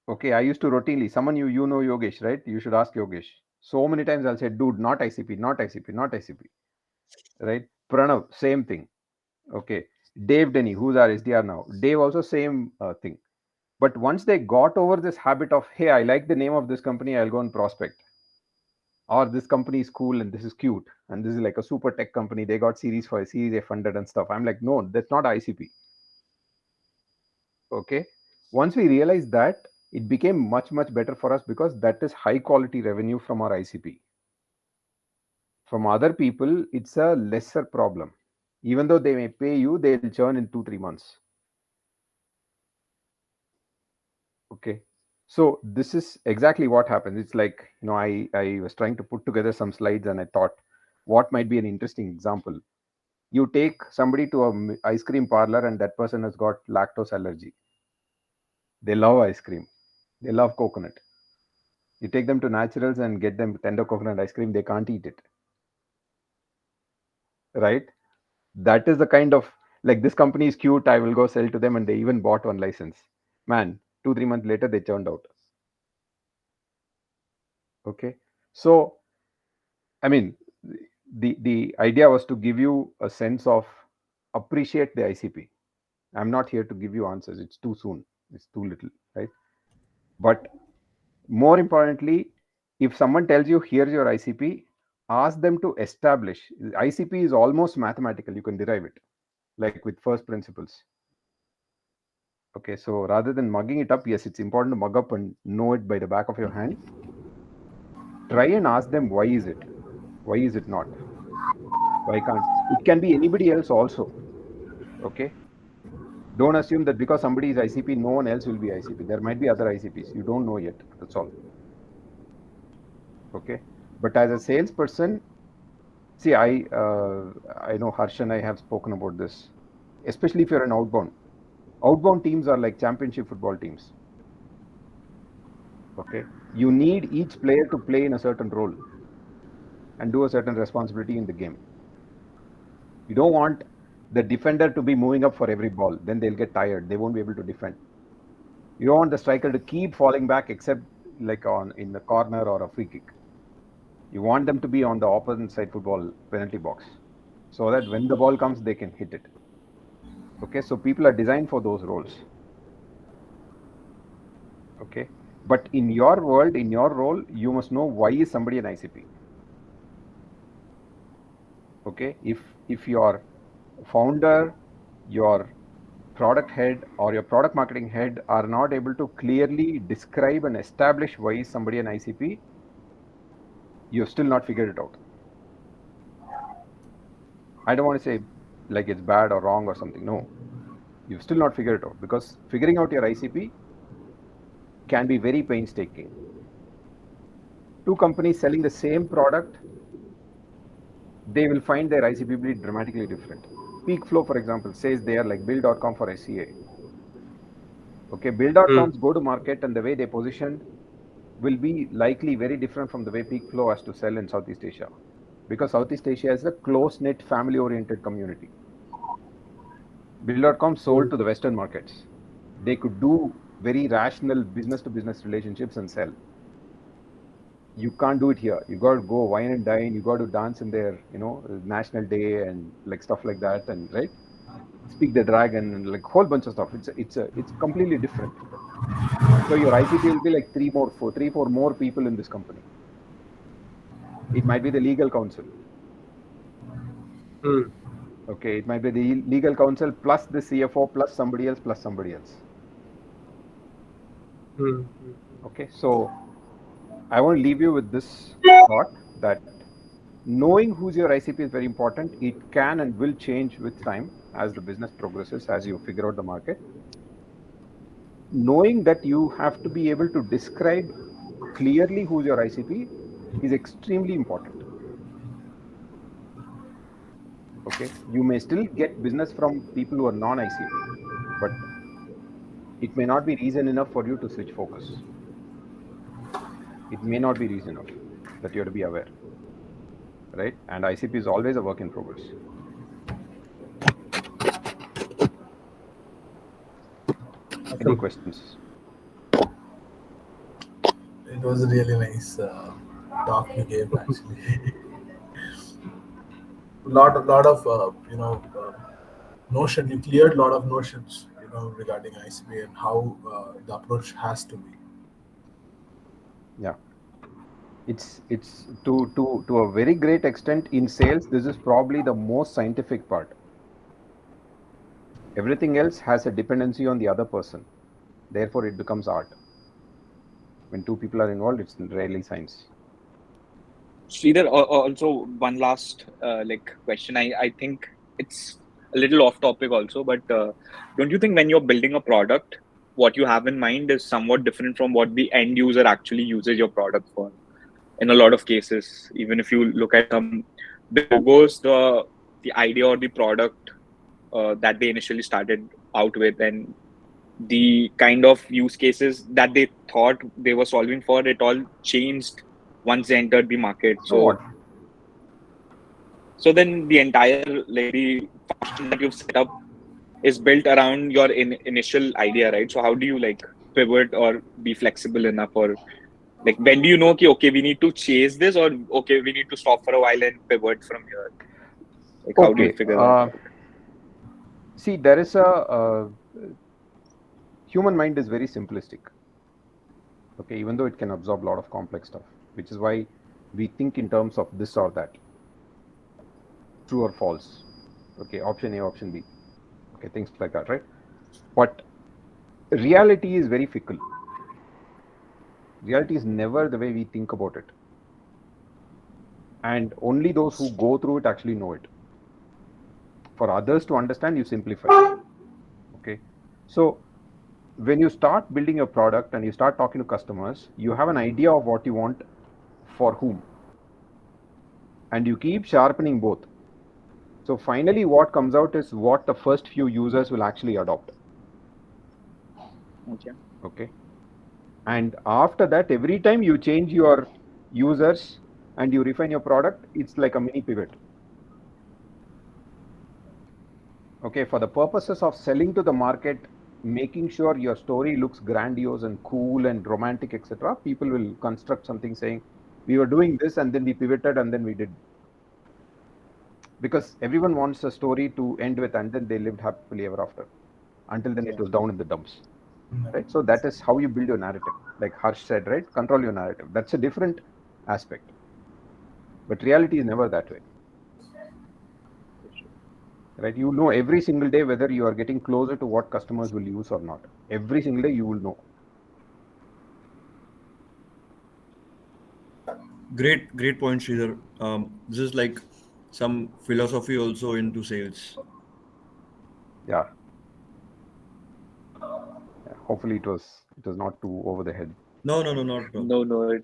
Okay, I used to routinely, someone you know Yogesh, right? You should ask Yogesh. So many times I'll say, dude, not ICP, not ICP, not ICP, right? Pranav, same thing. Okay, Dave Denny, who's our SDR now? Dave also same thing. But once they got over this habit of, hey, I like the name of this company, I'll go and prospect, or this company is cool and this is cute and this is like a super tech company, they got series A funded and stuff. I'm like, no, that's not ICP. Okay, once we realized that, it became much better for us, because that is high quality revenue from our ICP. From other people, it's a lesser problem. Even though they may pay you, they'll churn in 2-3 months. Okay, so this is exactly what happens. It's like, I was trying to put together some slides, and I thought, what might be an interesting example? You take somebody to a ice cream parlor, and that person has got lactose allergy. They love ice cream, they love coconut. You take them to naturals and get them tender coconut ice cream, they can't eat it, right? That is the kind of, like, this company is cute, I will go sell to them, and they even bought one license. Man, 2-3 months later they churned out. Okay, so I mean, the idea was to give you a sense of appreciate the ICP. I'm not here to give you answers. It's too soon. It's too little, right? But more importantly, if someone tells you here's your ICP, ask them to establish. ICP is almost mathematical. You can derive it, like with first principles. Okay, so rather than mugging it up, yes, it's important to mug up and know it by the back of your hand. Try and ask them, why is it? Why is it not? Why can't? It can be anybody else also. Okay, don't assume that because somebody is ICP, no one else will be ICP. There might be other ICPs. You don't know yet. That's all. Okay, but as a salesperson, see, I know Harsh and I have spoken about this, especially if you're an outbound. Outbound teams are like championship football teams. Okay, you need each player to play in a certain role and do a certain responsibility in the game. You don't want the defender to be moving up for every ball. Then they'll get tired. They won't be able to defend. You don't want the striker to keep falling back except like in the corner or a free kick. You want them to be on the opposite side football penalty box, so that when the ball comes, they can hit it. Okay, so people are designed for those roles. Okay, but in your world, in your role, you must know why is somebody an ICP. Okay, if your founder, your product head, or your product marketing head are not able to clearly describe and establish why is somebody an ICP, you've still not figured it out. I don't want to say like it's bad or wrong or something. No, you've still not figured it out, because figuring out your ICP can be very painstaking. Two companies selling the same product, they will find their ICP be dramatically different. Peak Flow, for example, says they are like Bill.com for SCA. Okay, Bill.com's go to market and the way they positioned will be likely very different from the way Peak Flow has to sell in Southeast Asia, because Southeast Asia is a close-knit, family-oriented community. Bill.com sold to the Western markets. They could do very rational business-to-business relationships and sell. You can't do it here. You got to go wine and dine. You got to dance in their, National Day and like stuff like that, and right, speak the dragon and like whole bunch of stuff. It's completely different. So your ICP will be like three, four more people in this company. It might be the legal counsel. Okay, it might be the legal counsel plus the CFO plus somebody else plus somebody else. Okay, so I want to leave you with this thought that knowing who's your ICP is very important. It can and will change with time as the business progresses, as you figure out the market. Knowing that you have to be able to describe clearly who's your ICP is extremely important. Okay, you may still get business from people who are non-ICP, but it may not be reason enough for you to switch focus. It may not be reason enough that you have to be aware, right? And ICP is always a work in progress. Any questions? It was a really nice talk you gave, actually. lot of notion. You cleared a lot of notions. regarding ICP and how the approach has to be. Yeah, it's to a very great extent in sales. This is probably the most scientific part. Everything else has a dependency on the other person. Therefore, it becomes art. When two people are involved, it's rarely science. Sridhar, also one last question. I think it's a little off topic also, but don't you think when you're building a product, what you have in mind is somewhat different from what the end user actually uses your product for? In a lot of cases, even if you look at some big logos, the idea or the product that they initially started out with, and the kind of use cases that they thought they were solving for, it all changed once they entered the market. Somewhat. So then the entire the function that you've set up is built around your initial idea, right? So how do you pivot or be flexible enough, or when do you know, okay, we need to chase this, or okay, we need to stop for a while and pivot from here? How do you Okay. figure that out? See, there is a human mind is very simplistic. Okay, even though it can absorb a lot of complex stuff, which is why we think in terms of this or that, true or false. Okay, option A, option B. Okay, things like that, right? But reality is very fickle. Reality is never the way we think about it. And only those who go through it actually know it. For others to understand, you simplify. Okay. So when you start building a product and you start talking to customers, you have an idea of what you want for whom. And you keep sharpening both. So finally, what comes out is what the first few users will actually adopt. Okay. Okay. And after that, every time you change your users and you refine your product, it's like a mini pivot. Okay, for the purposes of selling to the market, making sure your story looks grandiose and cool and romantic, etc., people will construct something saying, we were doing this and then we pivoted and then we did. Because everyone wants a story to end with and then they lived happily ever after. Until then, it was down in the dumps. Right? So that is how you build your narrative. Like Harsh said, right? Control your narrative. That's a different aspect. But reality is never that way. Right? You know every single day whether you are getting closer to what customers will use or not. Every single day you will know. Great point, Sridhar. This is like some philosophy also into sales. Yeah. Hopefully it was not too over the head. No, not at all. No.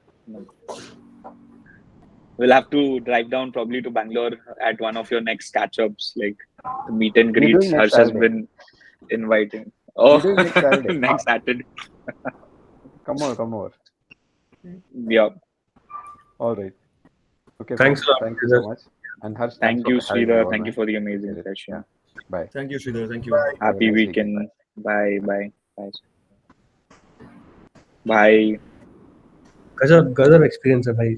We'll have to drive down probably to Bangalore at one of your next catch-ups, like the meet and We're greets. doing next Harsh has Saturday. been inviting. We're Oh, doing next Saturday. next Saturday. Come over. Yeah. All right. Okay, Thanks folks. a lot, Thank you Sridhar. so much. And Harsh, thanks Thank for you, having me Sridhar. over, Thank you man. for the Appreciate amazing it. session. Bye. Thank you, Sridhar. Thank you. Bye. Have a Happy nice weekend. weekend. Bye. Bye. गजब experience है भाई.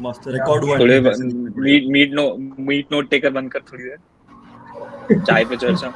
Must Yeah. record हुआ थोड़े नहीं वैसे लिखने पड़ेगा. Meet note taker बंद कर थोड़ी देर. चाय पे चर्चा.